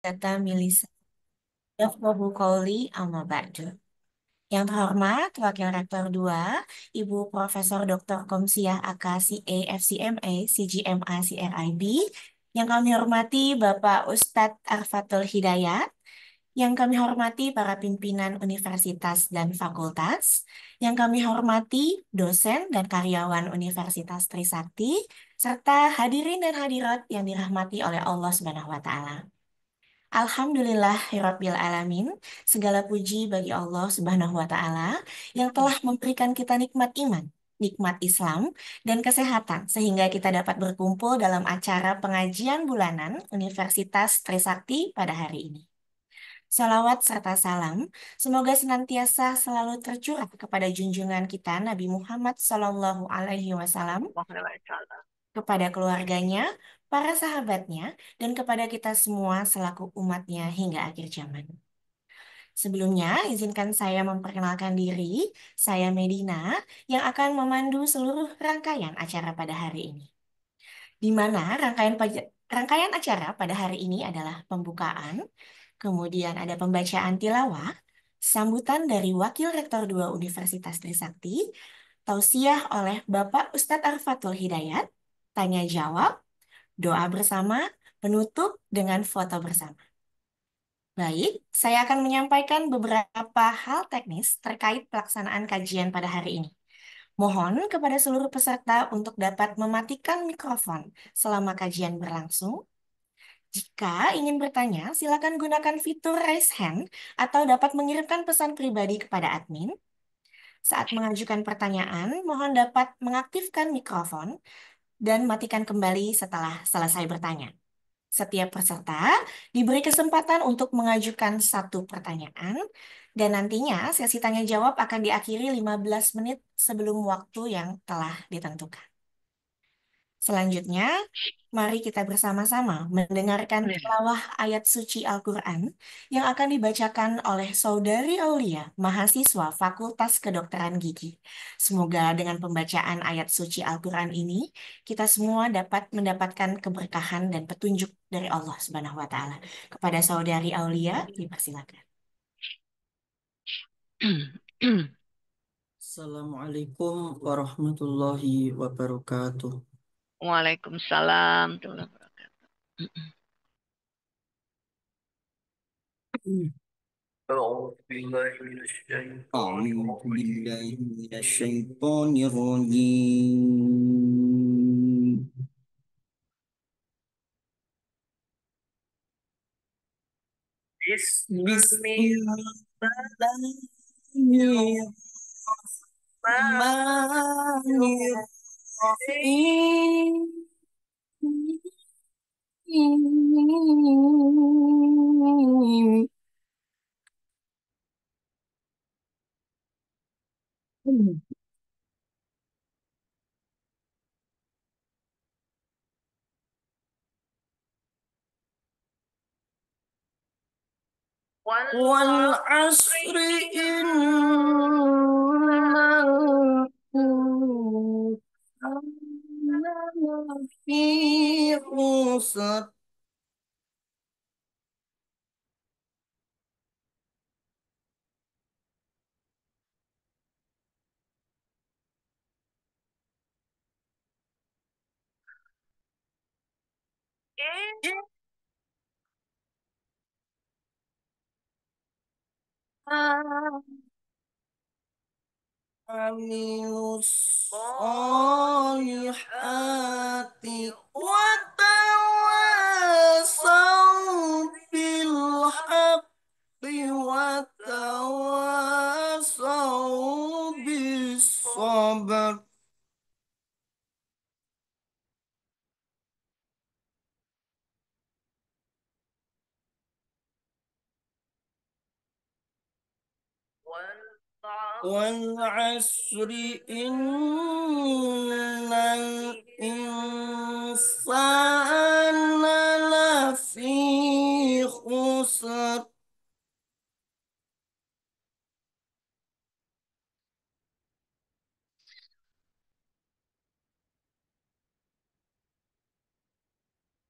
Data Milisa Yafqahu Qouli Amma Ba'du. Yang terhormat Wakil Rektor 2, Ibu Profesor Dr. Komsiah AK CA FCMA CGMA CRIB. Yang kami hormati Bapak Ustadz Arfatul Hidayat. Yang kami hormati para pimpinan universitas dan fakultas. Yang kami hormati dosen dan karyawan Universitas Trisakti, serta hadirin dan hadirat yang dirahmati oleh Allah Subhanahu wa Ta'ala. Alhamdulillahirabbil alamin. Segala puji bagi Allah Subhanahu wa taala yang telah memberikan kita nikmat iman, nikmat Islam dan kesehatan sehingga kita dapat berkumpul dalam acara pengajian bulanan Universitas Trisakti pada hari ini. Salawat serta salam semoga senantiasa selalu tercurah kepada junjungan kita Nabi Muhammad SAW, kepada keluarganya, para sahabatnya, dan kepada kita semua selaku umatnya hingga akhir zaman. Sebelumnya, izinkan saya memperkenalkan diri. Saya Medina yang akan memandu seluruh rangkaian acara pada hari ini. Di mana rangkaian acara pada hari ini adalah pembukaan, kemudian ada pembacaan tilawah, sambutan dari Wakil Rektor 2 Universitas Trisakti, tausiah oleh Bapak Ustadz Arfatul Hidayat, tanya jawab, doa bersama, penutup dengan foto bersama. Baik, saya akan menyampaikan beberapa hal teknis terkait pelaksanaan kajian pada hari ini. Mohon kepada seluruh peserta untuk dapat mematikan mikrofon selama kajian berlangsung. Jika ingin bertanya, silakan gunakan fitur raise hand atau dapat mengirimkan pesan pribadi kepada admin. Saat mengajukan pertanyaan, mohon dapat mengaktifkan mikrofon dan matikan kembali setelah selesai bertanya. Setiap peserta diberi kesempatan untuk mengajukan satu pertanyaan dan nantinya sesi tanya jawab akan diakhiri 15 menit sebelum waktu yang telah ditentukan. Selanjutnya, mari kita bersama-sama mendengarkan tilawah ayat suci Al-Quran yang akan dibacakan oleh Saudari Aulia, mahasiswa Fakultas Kedokteran Gigi. Semoga dengan pembacaan ayat suci Al-Quran ini, kita semua dapat mendapatkan keberkahan dan petunjuk dari Allah Subhanahu wa Ta'ala. Kepada Saudari Aulia, dipersilakan. Assalamualaikum warahmatullahi wabarakatuh. Waalaikumsalam. أعوذ بالله من الشيطان الرجيم. بسم الله الرحمن الرحيم. والعصر إن الإنسان لفي خسر عملوا الصالحات وتواصوا بالحق وتواصوا بالصبر. والعصر إن الإنسان لفي خسر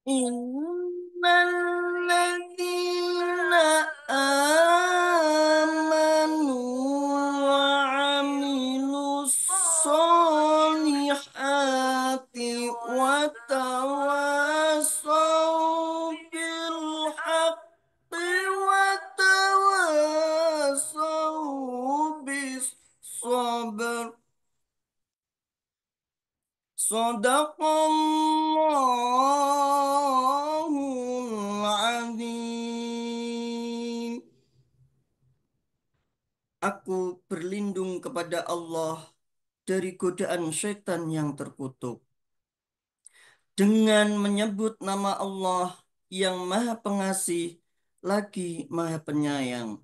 إن الذين Sadaqallahul azim. Aku berlindung kepada Allah dari godaan syaitan yang terkutuk. Dengan menyebut nama Allah yang Maha Pengasih lagi Maha Penyayang.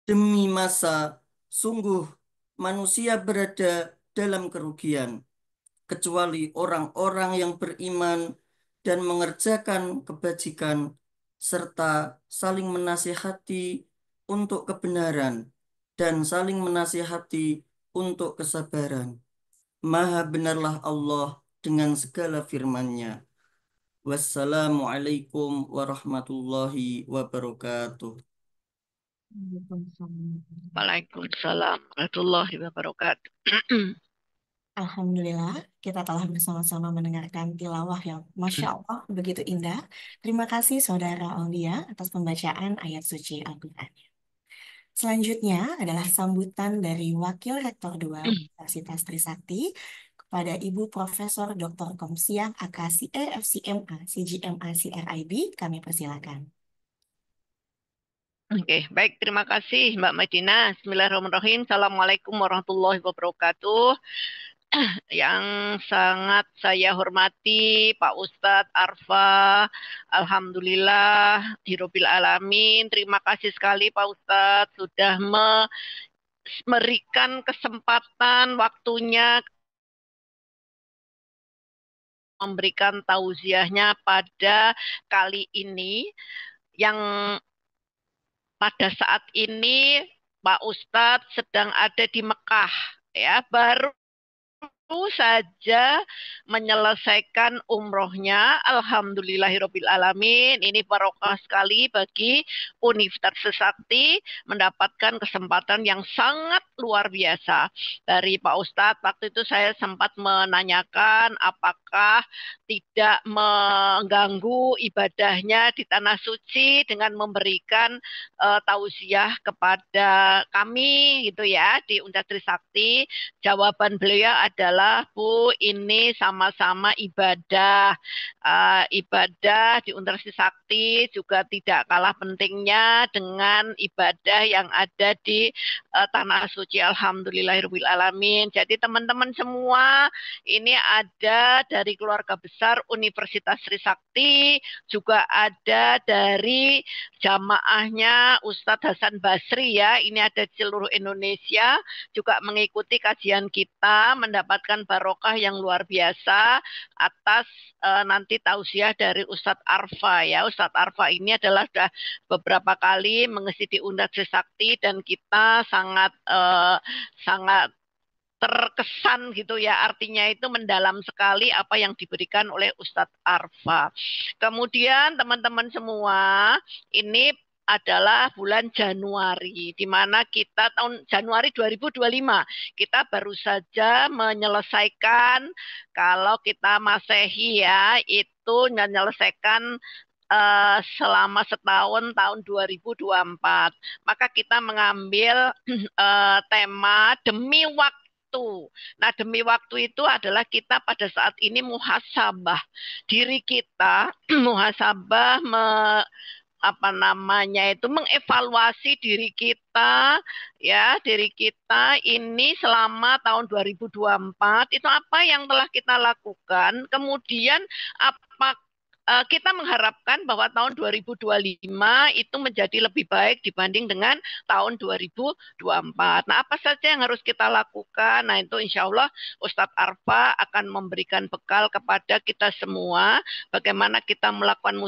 Demi masa, sungguh manusia berada dalam kerugian, kecuali orang-orang yang beriman dan mengerjakan kebajikan, serta saling menasihati untuk kebenaran dan saling menasihati untuk kesabaran. Maha benarlah Allah dengan segala firman-Nya. Wassalamualaikum warahmatullahi wabarakatuh. Waalaikumsalam warahmatullahi wabarakatuh. Alhamdulillah, kita telah bersama-sama mendengarkan tilawah yang Masya Allah begitu indah. Terima kasih Saudara Aulia atas pembacaan ayat suci Al-Quran. Selanjutnya adalah sambutan dari Wakil Rektor 2 Universitas Trisakti kepada Ibu Profesor Dr. Komsiah AKSI FCMA CGMA CRIB. Kami persilakan. Oke, baik. Terima kasih Mbak Madina. Bismillahirrahmanirrahim. Assalamualaikum warahmatullahi wabarakatuh. Yang sangat saya hormati Pak Ustadz Arfa. Alhamdulillah, Hirobil Alamin. Terima kasih sekali Pak Ustadz sudah memberikan kesempatan waktunya memberikan tausiahnya pada kali ini yang pada saat ini Pak Ustadz sedang ada di Mekah ya, baru saja menyelesaikan umrohnya. Alhamdulillahirabbil alamin. Ini barokah sekali bagi Universitas Trisakti mendapatkan kesempatan yang sangat luar biasa dari Pak Ustadz. Waktu itu saya sempat menanyakan apakah tidak mengganggu ibadahnya di Tanah Suci dengan memberikan tausiah kepada kami gitu ya di Universitas Trisakti. Jawaban beliau adalah, Bu, ini sama-sama ibadah. Ibadah di Universitas Sakti juga tidak kalah pentingnya dengan ibadah yang ada di Tanah Suci. Alhamdulillahirabbil alamin. Jadi teman-teman semua, ini ada dari keluarga besar Universitas Trisakti, juga ada dari jamaahnya Ustadz Hasan Basri ya. Ini ada di seluruh Indonesia juga mengikuti kajian kita, mendapatkan barokah yang luar biasa atas nanti tausiah dari Ustadz Arfa ya. Ustadz Arfa ini adalah sudah beberapa kali mengisi di Universitas Trisakti dan kita sangat terkesan gitu ya, artinya itu mendalam sekali apa yang diberikan oleh Ustadz Arfa. Kemudian teman-teman semua, ini adalah bulan Januari, di mana kita tahun Januari 2025, kita baru saja menyelesaikan, kalau kita Masehi ya, itu menyelesaikan selama setahun tahun 2024. Maka kita mengambil tema demi waktu. Nah, demi waktu itu adalah kita pada saat ini muhasabah diri kita, muhasabah mengevaluasi diri kita ya, diri kita ini selama tahun 2024 itu apa yang telah kita lakukan, kemudian apa kita mengharapkan bahwa tahun 2025 itu menjadi lebih baik dibanding dengan tahun 2024. Nah, apa saja yang harus kita lakukan? Nah, itu insya Allah Ustadz Arfa akan memberikan bekal kepada kita semua, bagaimana kita melakukan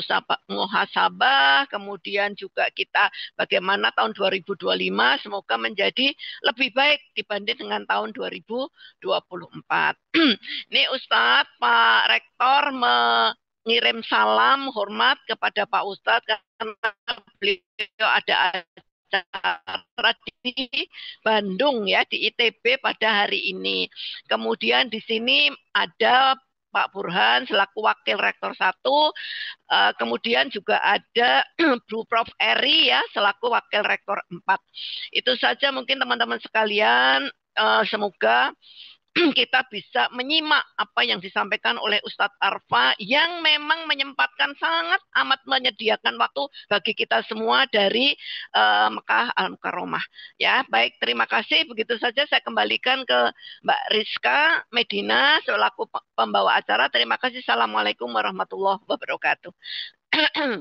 muhasabah, kemudian juga kita bagaimana tahun 2025 semoga menjadi lebih baik dibanding dengan tahun 2024. Ini Ustadz, Pak Rektor ngirim salam hormat kepada Pak Ustadz karena beliau ada acara di Bandung ya, di ITB pada hari ini. Kemudian di sini ada Pak Burhan selaku Wakil Rektor 1, kemudian juga ada Bu Prof. Eri ya selaku Wakil Rektor 4. Itu saja mungkin teman-teman sekalian, semoga kita bisa menyimak apa yang disampaikan oleh Ustadz Arfa yang memang menyempatkan sangat amat menyediakan waktu bagi kita semua dari Mekah Al-Mukarramah. Ya, baik, terima kasih. Begitu saja saya kembalikan ke Mbak Rizka Medina selaku pembawa acara. Terima kasih. Assalamualaikum warahmatullahi wabarakatuh.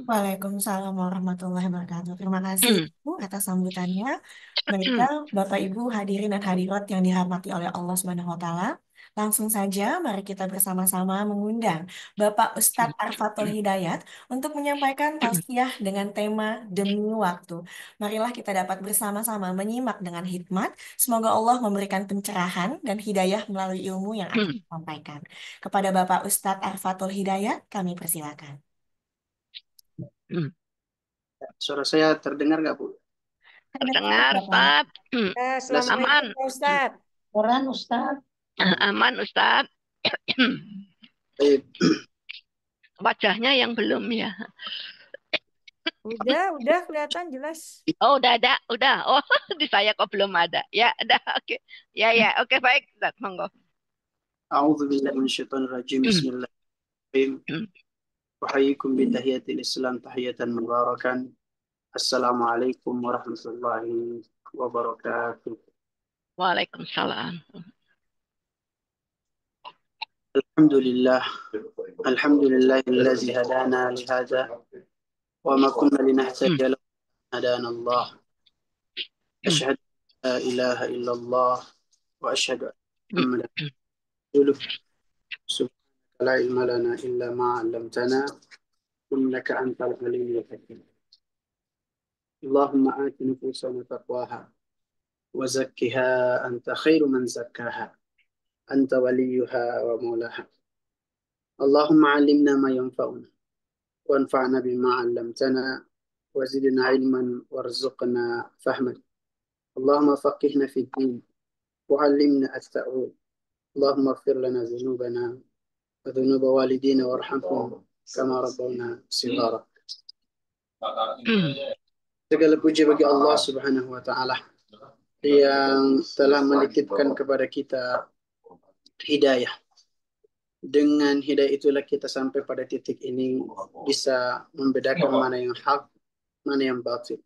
Waalaikumsalam warahmatullahi wabarakatuh. Terima kasih Bu atas sambutannya. Baiklah, Bapak Ibu hadirin dan hadirat yang dirahmati oleh Allah Subhanahu wa taala. Langsung saja mari kita bersama-sama mengundang Bapak Ustadz Arfatul Hidayat untuk menyampaikan tausiah dengan tema Demi Waktu. Marilah kita dapat bersama-sama menyimak dengan hikmat. Semoga Allah memberikan pencerahan dan hidayah melalui ilmu yang akan disampaikan. Kepada Bapak Ustadz Arfatul Hidayat, kami persilakan. Suara saya terdengar nggak, Bu? Terdengar, Ustaz. Aman. Assalamualaikum Pak Ustadz. Quran Ustadz. Aman, Ustaz. Baik. Wajahnya yang belum ya. Udah kelihatan jelas. Oh, udah ada, udah. Oh, di saya kok belum ada. Ya, udah, oke. Ya, oke, baik, Ustaz, monggo. A'udzu billahi minasyaitonir rajim. Bismillahirrahmanirrahim. Uhayyikum bitahiyatil Islam tahiyatan mubarakan. Assalamualaikum warahmatullahi wabarakatuh. Waalaikumsalam. Alhamdulillah. Alhamdulillahillazi hadana lihada wa ma kunna linahtadiya lawla an hadana Allah. Asyhadu an la ilaha illallah wa asyhadu anna Muhammadan rasulullah. Subhanaka la ilma lana illa ma 'allamtana innaka antal alimul hakim. Allahumma ati nufusana taqwaha wa zakkiha anta khairu man zakkaha anta waliyuha wa maulaha. Allahumma 'allimna ma yanfa'una wanfa'na bima 'allamtana wa zidna ilman warzuqna fahman. Allahumma faqihna fid din wa 'allimna at-ta'wil. Allahumma ighfir lana dhunubana wa dhunuba walidina warhamhum kama rabbawna shighara. Segala puji bagi Allah Subhanahu wa taala yang telah menitipkan kepada kita hidayah. Dengan hidayah itulah kita sampai pada titik ini bisa membedakan mana yang hak, mana yang batil.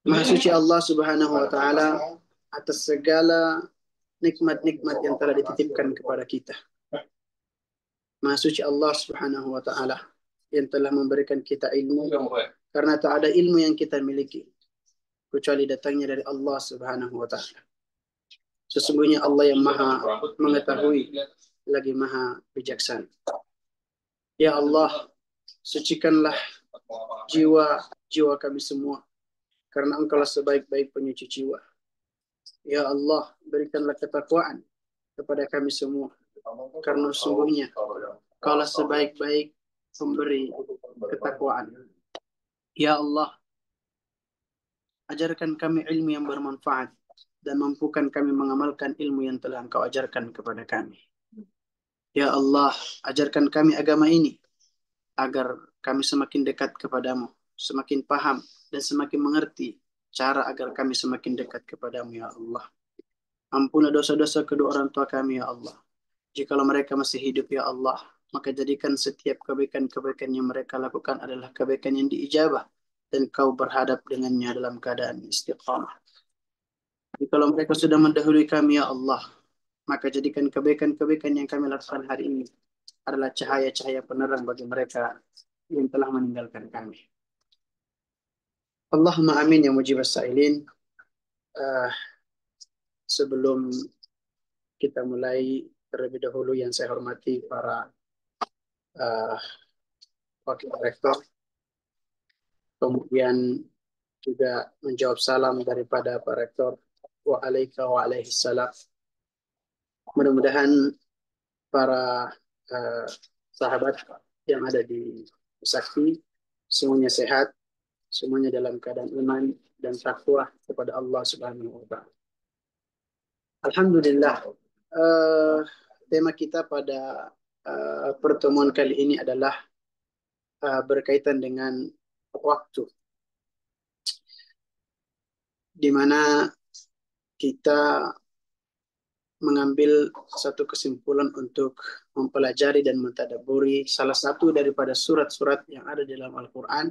Maha suci Allah Subhanahu wa taala atas segala nikmat-nikmat yang telah dititipkan kepada kita. Maha suci Allah Subhanahu wa taala yang telah memberikan kita ilmu, karena tak ada ilmu yang kita miliki kecuali datangnya dari Allah Subhanahu wa taala. Sesungguhnya Allah yang Maha mengetahui lagi Maha bijaksana. Ya Allah, sucikanlah jiwa kami semua, karena Engkaulah sebaik-baik penyuci jiwa. Ya Allah, berikanlah ketakwaan kepada kami semua, karena sesungguhnya Engkaulah sebaik-baik pemberi ketakwaan. Ya Allah, ajarkan kami ilmu yang bermanfaat dan mampukan kami mengamalkan ilmu yang telah Engkau ajarkan kepada kami. Ya Allah, ajarkan kami agama ini agar kami semakin dekat kepadamu, semakin paham dan semakin mengerti cara agar kami semakin dekat kepadamu, ya Allah. Ampunilah dosa-dosa kedua orang tua kami, ya Allah. Jikalau mereka masih hidup, ya Allah, maka jadikan setiap kebaikan-kebaikan yang mereka lakukan adalah kebaikan yang diijabah dan kau berhadap dengannya dalam keadaan istiqamah. Jikalau mereka sudah mendahului kami, ya Allah, maka jadikan kebaikan-kebaikan yang kami lakukan hari ini adalah cahaya-cahaya penerang bagi mereka yang telah meninggalkan kami. Allahumma amin ya mujibas sa'ilin. Sebelum kita mulai, terlebih dahulu yang saya hormati para wakil rektor, kemudian juga menjawab salam daripada Pak Rektor. Waalaikumsalam. Mudah-mudahan para sahabat yang ada di Sakti semuanya sehat, semuanya dalam keadaan iman dan takwa kepada Allah Subhanahu wa taala. Alhamdulillah, tema kita pada pertemuan kali ini adalah berkaitan dengan waktu, di mana kita mengambil satu kesimpulan untuk mempelajari dan mentadabburi salah satu daripada surat-surat yang ada di dalam Al-Quran,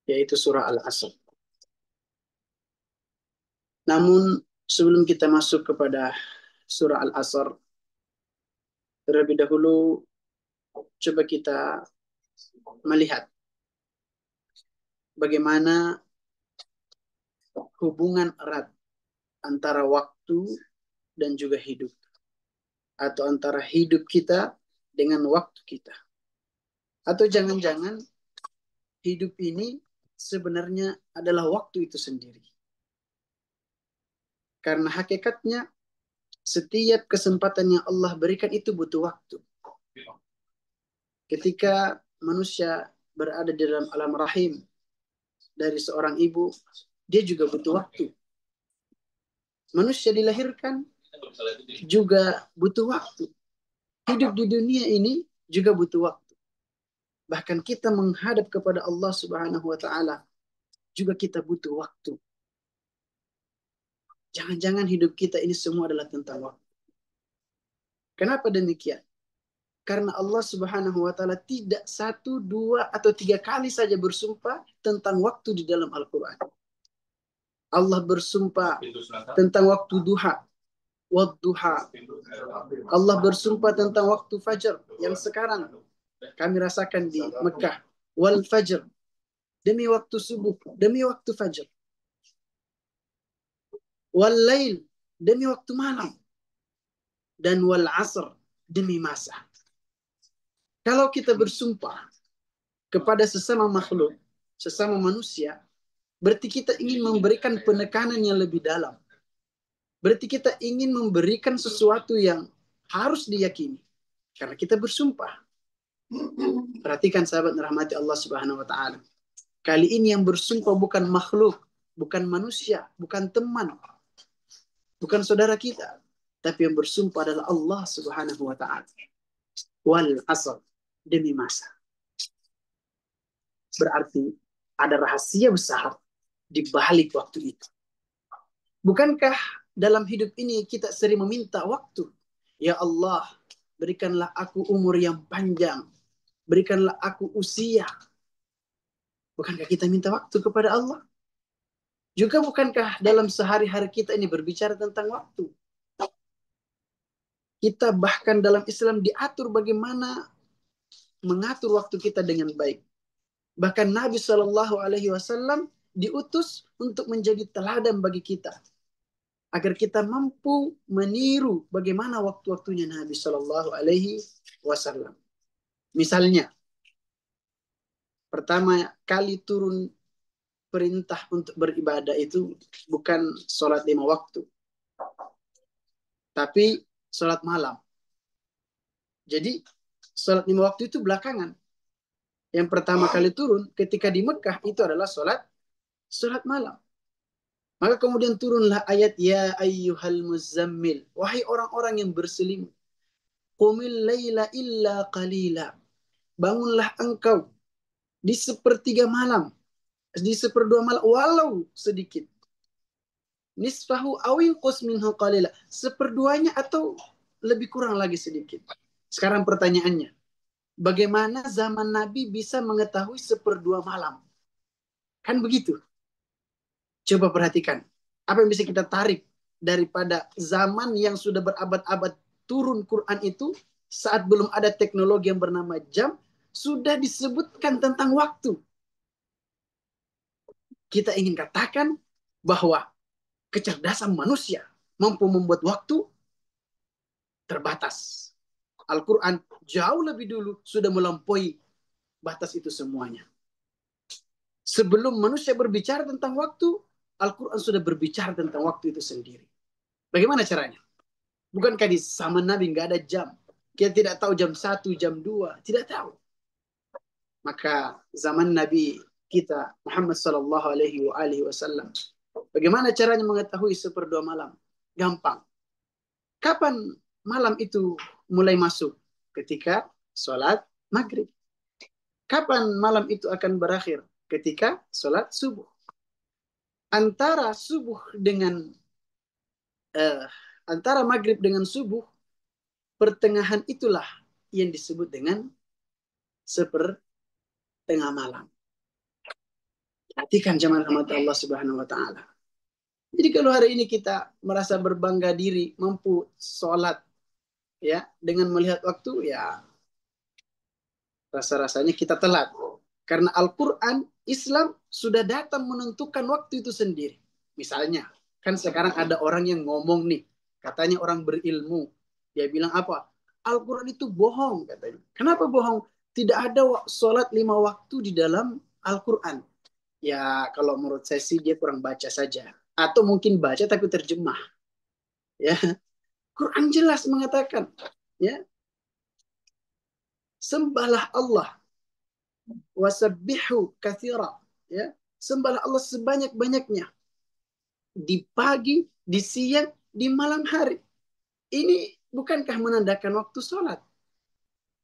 yaitu surah Al-Asr. Namun sebelum kita masuk kepada surah Al-Asr, terlebih dahulu coba kita melihat bagaimana hubungan erat antara waktu dan juga hidup, atau antara hidup kita dengan waktu kita. Atau jangan-jangan hidup ini sebenarnya adalah waktu itu sendiri. Karena hakikatnya setiap kesempatan yang Allah berikan itu butuh waktu. Ketika manusia berada di dalam alam rahim dari seorang ibu, dia juga butuh waktu. Manusia dilahirkan juga butuh waktu. Hidup di dunia ini juga butuh waktu. Bahkan kita menghadap kepada Allah Subhanahu wa Ta'ala juga kita butuh waktu. Jangan-jangan hidup kita ini semua adalah tentang waktu. Kenapa demikian? Karena Allah Subhanahu wa Ta'ala tidak 1, 2, atau 3 kali saja bersumpah tentang waktu di dalam Al-Quran. Allah bersumpah tentang waktu duha, wadduha. Allah bersumpah tentang waktu fajar yang sekarang kami rasakan di Mekah, wal fajr, demi waktu subuh, demi waktu fajar. Wal lail, demi waktu malam. Dan wal asr, demi masa. Kalau kita bersumpah kepada sesama makhluk, sesama manusia, berarti kita ingin memberikan penekanan yang lebih dalam. Berarti kita ingin memberikan sesuatu yang harus diyakini. Karena kita bersumpah. Perhatikan sahabat rahmati Allah Subhanahu wa Ta'ala. Kali ini yang bersumpah bukan makhluk, bukan manusia, bukan teman, bukan saudara kita, tapi yang bersumpah adalah Allah Subhanahu wa Ta'ala. Wal asr, demi masa. Berarti ada rahasia besar di balik waktu itu. Bukankah dalam hidup ini kita sering meminta waktu? Ya Allah, berikanlah aku umur yang panjang. Berikanlah aku usia. Bukankah kita minta waktu kepada Allah? Juga bukankah dalam sehari-hari kita ini berbicara tentang waktu? Kita bahkan dalam Islam diatur bagaimana mengatur waktu kita dengan baik. Bahkan Nabi SAW diutus untuk menjadi teladan bagi kita. Agar kita mampu meniru bagaimana waktu-waktunya Nabi SAW. Misalnya, pertama kali turun perintah untuk beribadah itu bukan sholat 5 waktu. Tapi sholat malam. Jadi sholat 5 waktu itu belakangan. Yang pertama kali turun ketika di Mekah itu adalah sholat malam. Maka kemudian turunlah ayat ya ayyuhal muzammil, wahai orang-orang yang berselimut, qumil laila illa qalila, bangunlah engkau di 1/3 malam, di 1/2 malam walau sedikit. Nisfahu aw inqus minhu qalila, 1/2-nya atau lebih kurang lagi sedikit. Sekarang pertanyaannya, bagaimana zaman Nabi bisa mengetahui 1/2 malam? Kan begitu. Coba perhatikan, apa yang bisa kita tarik daripada zaman yang sudah berabad-abad turun Quran itu, saat belum ada teknologi yang bernama jam, sudah disebutkan tentang waktu. Kita ingin katakan bahwa kecerdasan manusia mampu membuat waktu terbatas. Al-Quran jauh lebih dulu sudah melampaui batas itu semuanya. Sebelum manusia berbicara tentang waktu, Al-Quran sudah berbicara tentang waktu itu sendiri. Bagaimana caranya? Bukankah di zaman Nabi nggak ada jam? Kita tidak tahu jam 1, jam 2. Tidak tahu. Maka zaman Nabi kita, Muhammad SAW, bagaimana caranya mengetahui 1/2 malam? Gampang. Kapan malam itu mulai masuk? Ketika sholat maghrib. Kapan malam itu akan berakhir? Ketika sholat subuh. Antara subuh dengan antara maghrib dengan subuh, pertengahan itulah yang disebut dengan sepertengah malam. Perhatikan jemaah rahmat Allah Subhanahu wa taala. Jadi kalau hari ini kita merasa berbangga diri mampu sholat ya dengan melihat waktu, ya rasa-rasanya kita telat. Karena Al-Quran Islam sudah datang menentukan waktu itu sendiri. Misalnya, kan sekarang ada orang yang ngomong nih, katanya orang berilmu. Dia bilang apa? Al-Quran itu bohong katanya. Kenapa bohong? Tidak ada sholat 5 waktu di dalam Al-Quran. Ya kalau menurut saya sih dia kurang baca saja. Atau mungkin baca tapi terjemah. Ya, Quran jelas mengatakan, ya, sembahlah Allah wasabbihu katsira, ya, sembahlah Allah sebanyak-banyaknya di pagi, di siang, di malam hari. Ini bukankah menandakan waktu sholat?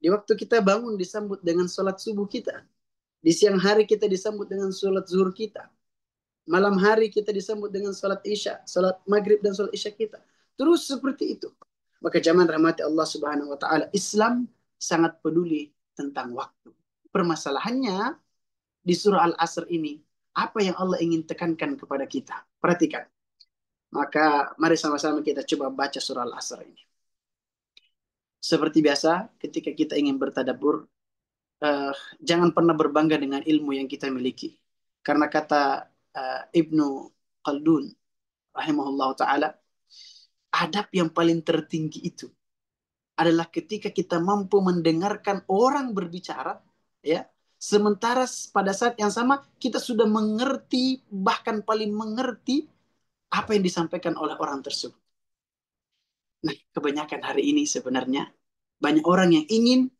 Di waktu kita bangun disambut dengan sholat subuh kita, di siang hari kita disambut dengan sholat zuhur kita, malam hari kita disambut dengan sholat isya, sholat maghrib dan sholat isya kita. Terus seperti itu. Maka zaman rahmati Allah Subhanahu wa taala, Islam sangat peduli tentang waktu. Permasalahannya di surah Al-Asr ini, apa yang Allah ingin tekankan kepada kita? Perhatikan. Maka mari sama-sama kita coba baca surah Al-Asr ini. Seperti biasa, ketika kita ingin bertadabbur, jangan pernah berbangga dengan ilmu yang kita miliki. Karena kata Ibnu Khaldun rahimahullah ta'ala, adab yang paling tertinggi itu adalah ketika kita mampu mendengarkan orang berbicara, ya, sementara pada saat yang sama kita sudah mengerti, bahkan paling mengerti apa yang disampaikan oleh orang tersebut. Nah, kebanyakan hari ini sebenarnya banyak orang yang ingin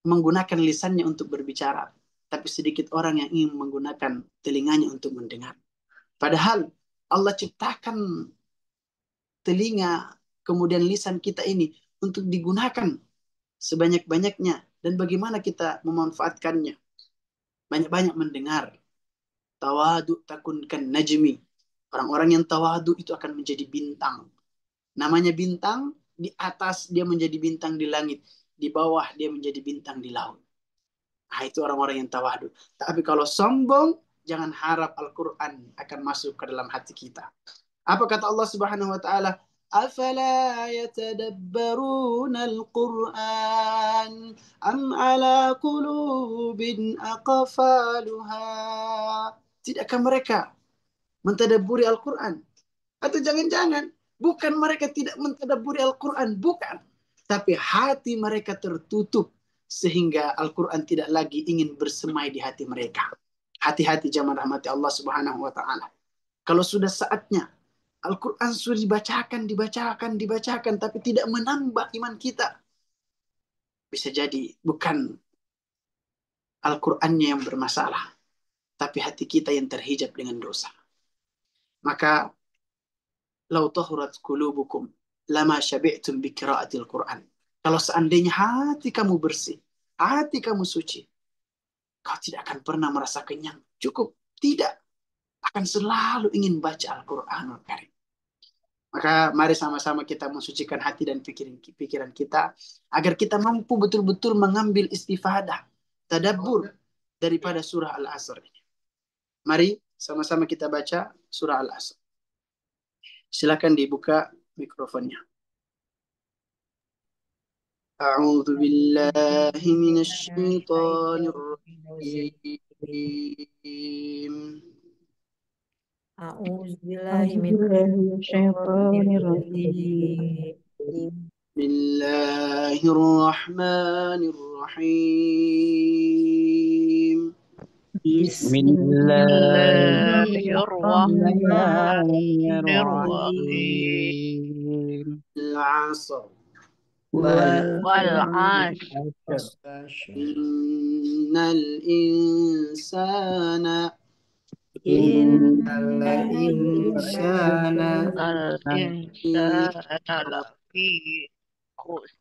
menggunakan lisannya untuk berbicara, tapi sedikit orang yang ingin menggunakan telinganya untuk mendengar. Padahal Allah ciptakan telinga, kemudian lisan kita ini untuk digunakan sebanyak-banyaknya. Dan bagaimana kita memanfaatkannya? Banyak-banyak mendengar. Tawadu takunkan najmi. Orang-orang yang tawadu itu akan menjadi bintang. Namanya bintang, di atas dia menjadi bintang di langit. Di bawah dia menjadi bintang di laut. Nah, itu orang-orang yang tawadu. Tapi kalau sombong, jangan harap Al-Quran akan masuk ke dalam hati kita. Apa kata Allah Subhanahu wa taala? Afala yatadabbaruna al-Qur'an am ala qulubin aqfaluha. Tidakkah mereka mentadabburi Al-Quran? Atau jangan-jangan bukan mereka tidak mentadabburi Al-Quran, bukan. Tapi hati mereka tertutup sehingga Al-Quran tidak lagi ingin bersemai di hati mereka. Hati-hati jamaah rahmati Allah Subhanahu wa taala. Kalau sudah saatnya Al-Quran sudah dibacakan, tapi tidak menambah iman kita, bisa jadi bukan Al-Qurannya yang bermasalah, tapi hati kita yang terhijab dengan dosa. Maka lau tahurat qulubukum lama syabi'tum bi qiraatil Quran. Kalau seandainya hati kamu bersih, hati kamu suci, kau tidak akan pernah merasa kenyang. Cukup tidak, akan selalu ingin baca Al-Quranul Karim. Maka mari sama-sama kita mensucikan hati dan pikiran kita agar kita mampu betul-betul mengambil istifadah, tadabbur daripada surah Al-Asr ini. Mari sama-sama kita baca surah Al-Asr. Silakan dibuka mikrofonnya. A'udzu billahi minasy syaithanir rajim. A'udzubillahi minasyaitonir rajim. Bismillahirrahmanirrahim. Bismillahirrahmanirrahim. Al-'asr. Wal-'asr. Innal insana Al-insana lafi khusr.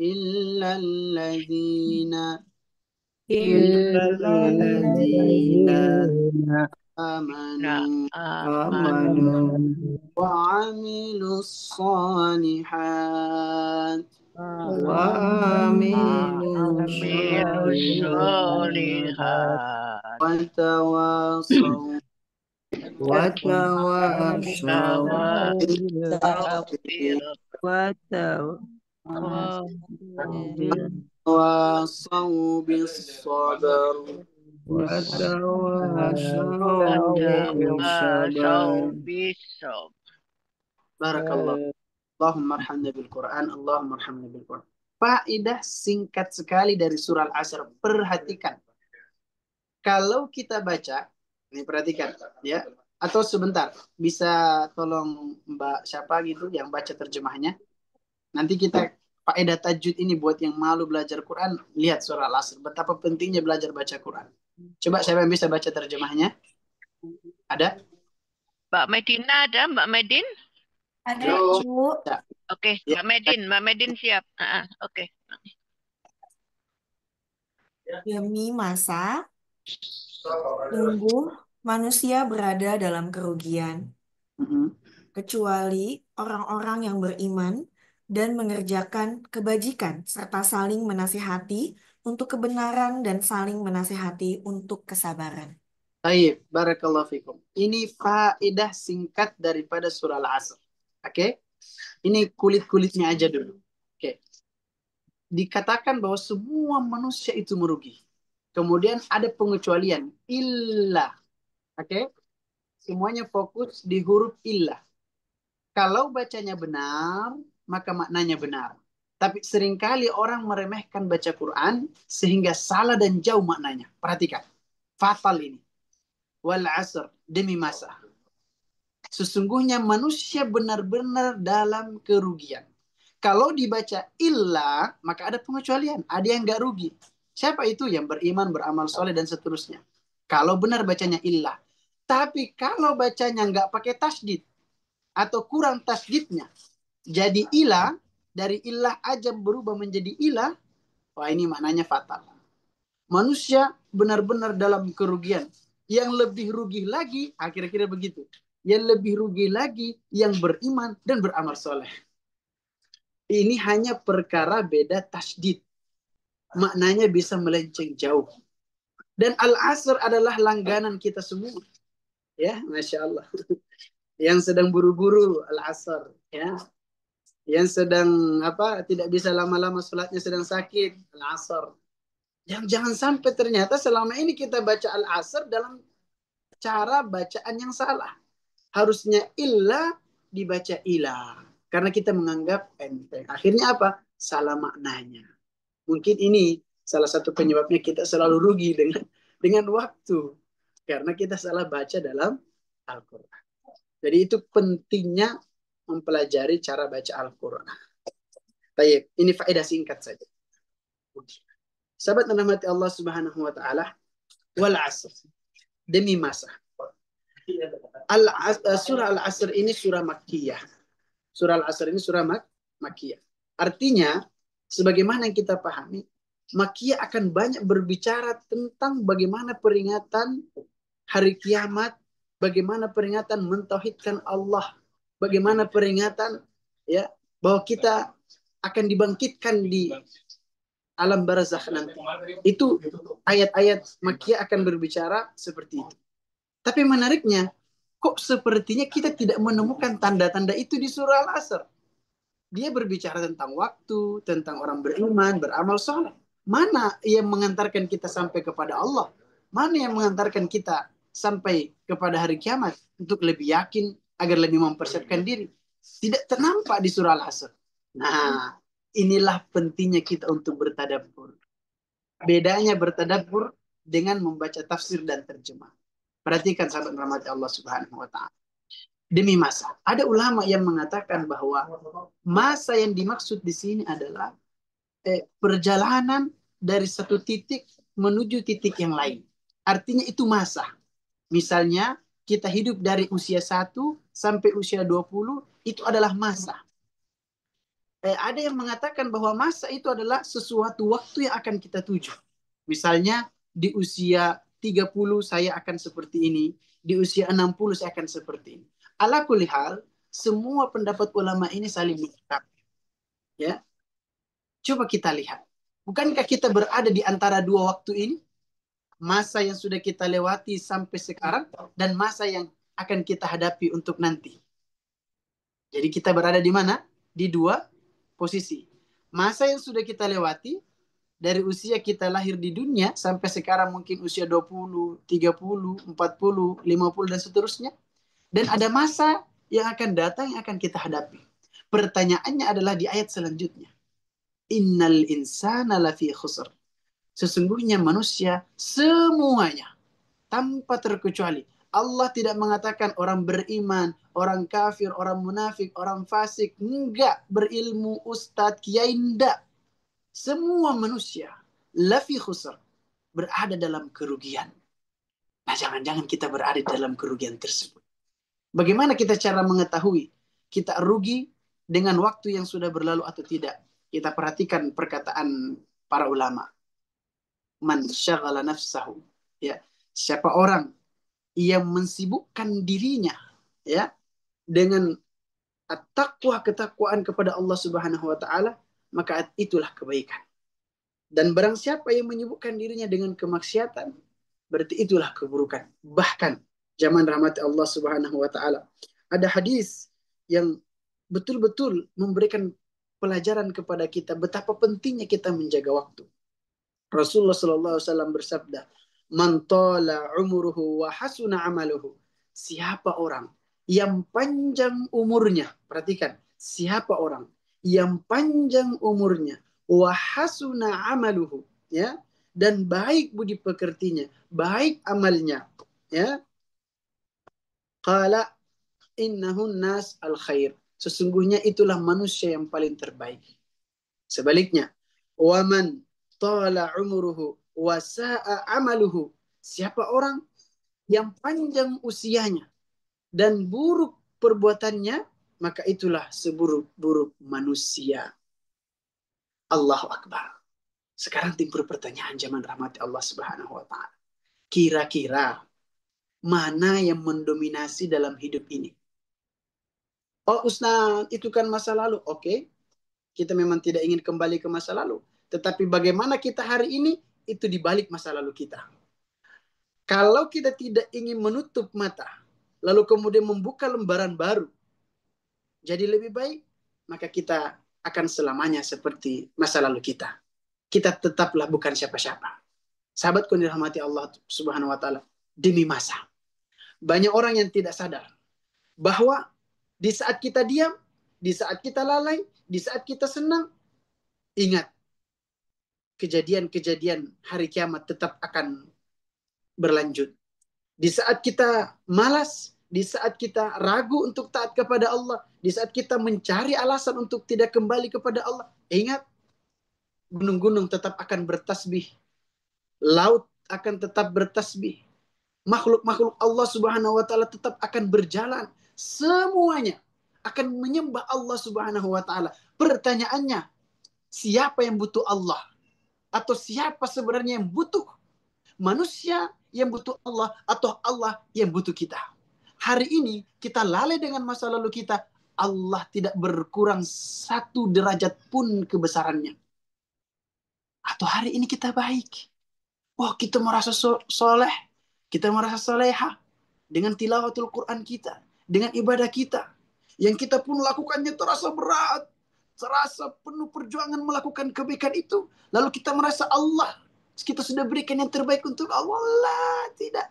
illal ladzina آمنوا آمنوا وعملوا الصالحات وعملوا وعملوا الصالحات الصالحات وتواصوا وتواصوا وتواصوا وتواصوا بالصبر وتواصوا بالصبر. بالصبر. Barakallah. Allahumma arhamna bil Quran, Allahumma arhamna bil Quran. Faedah singkat sekali dari surah Al-Asr. Perhatikan. Kalau kita baca, ini perhatikan ya. Atau sebentar, bisa tolong Mbak siapa gitu yang baca terjemahnya. Nanti kita faedah tajwid ini buat yang malu belajar Quran, lihat surah Al-Asr. Betapa pentingnya belajar baca Quran. Coba siapa yang bisa baca terjemahnya? Ada? Mbak Medina ada, Mbak Medin? Ada, Halo. Bu. Oke, Ya. Mbak Medin siap. Oke. Demi masa, sungguh manusia berada dalam kerugian, Mhm. kecuali orang-orang yang beriman dan mengerjakan kebajikan serta saling menasihati untuk kebenaran dan saling menasihati untuk kesabaran. Baik, barakallahu fikum. Ini faedah singkat daripada surah Al-Asr. Oke? Ini kulit-kulitnya aja dulu. Oke. Dikatakan bahwa semua manusia itu merugi. Kemudian ada pengecualian. Illa. Oke? Semuanya fokus di huruf illa. Kalau bacanya benar, maka maknanya benar. Tapi seringkali orang meremehkan baca Quran sehingga salah dan jauh maknanya. Perhatikan. Fatal ini. Wal asr, demi masa. Sesungguhnya manusia benar-benar dalam kerugian. Kalau dibaca illa, maka ada pengecualian. Ada yang nggak rugi. Siapa itu? Yang beriman, beramal soleh, dan seterusnya. Kalau benar bacanya illa. Tapi kalau bacanya nggak pakai tasdid, atau kurang tasdidnya, jadi ilah, dari ilah aja berubah menjadi ilah, wah ini maknanya fatal. Manusia benar-benar dalam kerugian. Yang lebih rugi lagi, kira-kira begitu. Yang lebih rugi lagi, yang beriman dan beramal soleh. Ini hanya perkara beda tasdid. Maknanya bisa melenceng jauh. Dan Al-Asr adalah langganan kita semua. Ya, Masya Allah. Yang sedang buru-buru Al-Asr. Ya. Yang sedang tidak bisa lama-lama sholatnya sedang sakit, Al-Asr. Yang jangan sampai ternyata selama ini kita baca Al-Asr dalam cara bacaan yang salah. Harusnya illa dibaca ilah. Karena kita menganggap enteng. Akhirnya apa? Salah maknanya. Mungkin ini salah satu penyebabnya kita selalu rugi dengan waktu. Karena kita salah baca dalam Al-Quran. Jadi itu pentingnya mempelajari cara baca Al-Quran. Baik, ini faedah singkat saja. Sahabat yang dirahmati Allah Subhanahu wa taala, wal asr, demi masa. Surah Al-Asr ini surah Makkiyah. Surah Al-Asr ini surah Makkiyah. Artinya, sebagaimana yang kita pahami, Makkiyah akan banyak berbicara tentang bagaimana peringatan hari kiamat, bagaimana peringatan mentauhidkan Allah, bagaimana peringatan ya bahwa kita akan dibangkitkan di alam barzakh nanti. Itu ayat-ayat Makkiyah akan berbicara seperti itu. Tapi menariknya, kok sepertinya kita tidak menemukan tanda-tanda itu di surah Al-Asr. Dia berbicara tentang waktu, tentang orang beriman, beramal soleh. Mana yang mengantarkan kita sampai kepada Allah? Mana yang mengantarkan kita sampai kepada hari kiamat untuk lebih yakin agar lebih mempersiapkan diri? Tidak ternampak di surah Al-Asr. Nah, inilah pentingnya kita untuk bertadabbur. Bedanya bertadabbur dengan membaca tafsir dan terjemah. Perhatikan sahabat rahmat Allah Subhanahu wa taala. Demi masa. Ada ulama yang mengatakan bahwa masa yang dimaksud di sini adalah perjalanan dari satu titik menuju titik yang lain. Artinya itu masa. Misalnya kita hidup dari usia 1 sampai usia 20, itu adalah masa. Ada yang mengatakan bahwa masa itu adalah sesuatu waktu yang akan kita tuju. Misalnya di usia 30 saya akan seperti ini, Di usia 60 saya akan seperti ini. Ala kulli hal, semua pendapat ulama ini saling melengkapi. Ya, coba kita lihat. Bukankah kita berada di antara dua waktu ini? Masa yang sudah kita lewati sampai sekarang dan masa yang akan kita hadapi untuk nanti. Jadi kita berada di mana? Di dua posisi. Masa yang sudah kita lewati dari usia kita lahir di dunia sampai sekarang mungkin usia 20, 30, 40, 50 dan seterusnya. Dan ada masa yang akan datang yang akan kita hadapi. Pertanyaannya adalah di ayat selanjutnya. Innal insana lafi khusr. Sesungguhnya manusia semuanya tanpa terkecuali. Allah tidak mengatakan orang beriman, orang kafir, orang munafik, orang fasik. Enggak, berilmu, ustadz, kiai, enggak. Semua manusia lafi khusr, berada dalam kerugian. Nah, jangan-jangan kita berada dalam kerugian tersebut. Bagaimana kita cara mengetahui kita rugi dengan waktu yang sudah berlalu atau tidak? Kita perhatikan perkataan para ulama. Man syaghala nafsahu. Ya, siapa orang yang mensibukkan dirinya ya dengan at-taqwa, ketakwaan kepada Allah Subhanahu wa taala, maka itulah kebaikan. Dan barang siapa yang menyibukkan dirinya dengan kemaksiatan, berarti itulah keburukan. Bahkan zaman rahmat Allah Subhanahu wa taala, ada hadis yang betul-betul memberikan pelajaran kepada kita betapa pentingnya kita menjaga waktu. Rasulullah sallallahu alaihi wasallam bersabda, "Man tala umruhu wa hasuna amaluhu." Siapa orang yang panjang umurnya, perhatikan, siapa orang yang panjang umurnya wa hasuna amaluhu, ya, dan baik budi pekertinya, baik amalnya, ya. Qala innahu nas al khair. Sesungguhnya itulah manusia yang paling terbaik. Sebaliknya, waman tala umruhu wa sa'a amaluhu. Siapa orang yang panjang usianya dan buruk perbuatannya, maka itulah seburuk-buruk manusia. Allahu Akbar. Sekarang timbul pertanyaan zaman rahmat Allah Subhanahu wa taala. Kira-kira mana yang mendominasi dalam hidup ini? Oh Ustaz, itu kan masa lalu. Oke, kita memang tidak ingin kembali ke masa lalu. Tetapi bagaimana kita hari ini, itu di balik masa lalu kita. Kalau kita tidak ingin menutup mata, lalu kemudian membuka lembaran baru, jadi lebih baik, maka kita akan selamanya seperti masa lalu kita. Kita tetaplah bukan siapa-siapa. Sahabatku yang dirahmati Allah Subhanahu wa taala, demi masa. Banyak orang yang tidak sadar bahwa di saat kita diam, di saat kita lalai, di saat kita senang, ingat, kejadian-kejadian hari kiamat tetap akan berlanjut. Di saat kita malas, di saat kita ragu untuk taat kepada Allah, di saat kita mencari alasan untuk tidak kembali kepada Allah, ingat, gunung-gunung tetap akan bertasbih, laut akan tetap bertasbih, makhluk-makhluk Allah Subhanahu wa taala tetap akan berjalan, semuanya akan menyembah Allah Subhanahu wa taala. Pertanyaannya, siapa yang butuh Allah? Atau siapa sebenarnya yang butuh? Manusia yang butuh Allah atau Allah yang butuh kita? Hari ini kita lalai dengan masa lalu kita, Allah tidak berkurang 1 derajat pun kebesarannya. Atau hari ini kita baik. Wah, kita merasa soleh, kita merasa soleha dengan tilawatul Quran kita, dengan ibadah kita. Yang kita pun lakukannya terasa berat, terasa penuh perjuangan melakukan kebaikan itu. Lalu kita merasa Allah, kita sudah berikan yang terbaik untuk Allah. Allah tidak.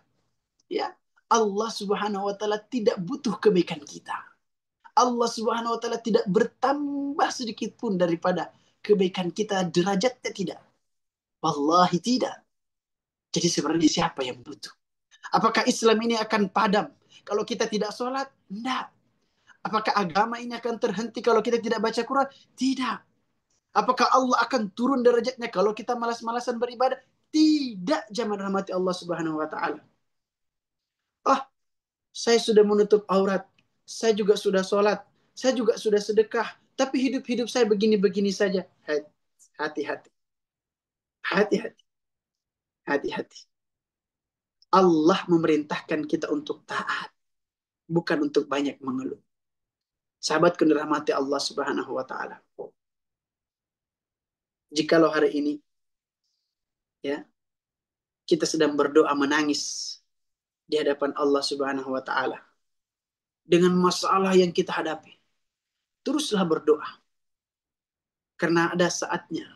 Ya, Allah Subhanahu wa taala tidak butuh kebaikan kita. Allah Subhanahu wa taala tidak bertambah sedikit pun daripada kebaikan kita, derajatnya tidak. Wallahi tidak. Jadi sebenarnya siapa yang butuh? Apakah Islam ini akan padam kalau kita tidak sholat? Tidak. Apakah agama ini akan terhenti kalau kita tidak baca Quran? Tidak. Apakah Allah akan turun derajatnya kalau kita malas-malasan beribadah? Tidak, jamaah rahmati Allah Subhanahu wa taala. Ah, saya sudah menutup aurat. Saya juga sudah sholat. Saya juga sudah sedekah. Tapi hidup-hidup saya begini-begini saja. Hati-hati. Hati-hati. Hati-hati. Allah memerintahkan kita untuk taat, bukan untuk banyak mengeluh. Sahabatku dirahmati Allah Subhanahu wa taala. Jikalau hari ini ya kita sedang berdoa menangis di hadapan Allah Subhanahu wa taala dengan masalah yang kita hadapi, teruslah berdoa. Karena ada saatnya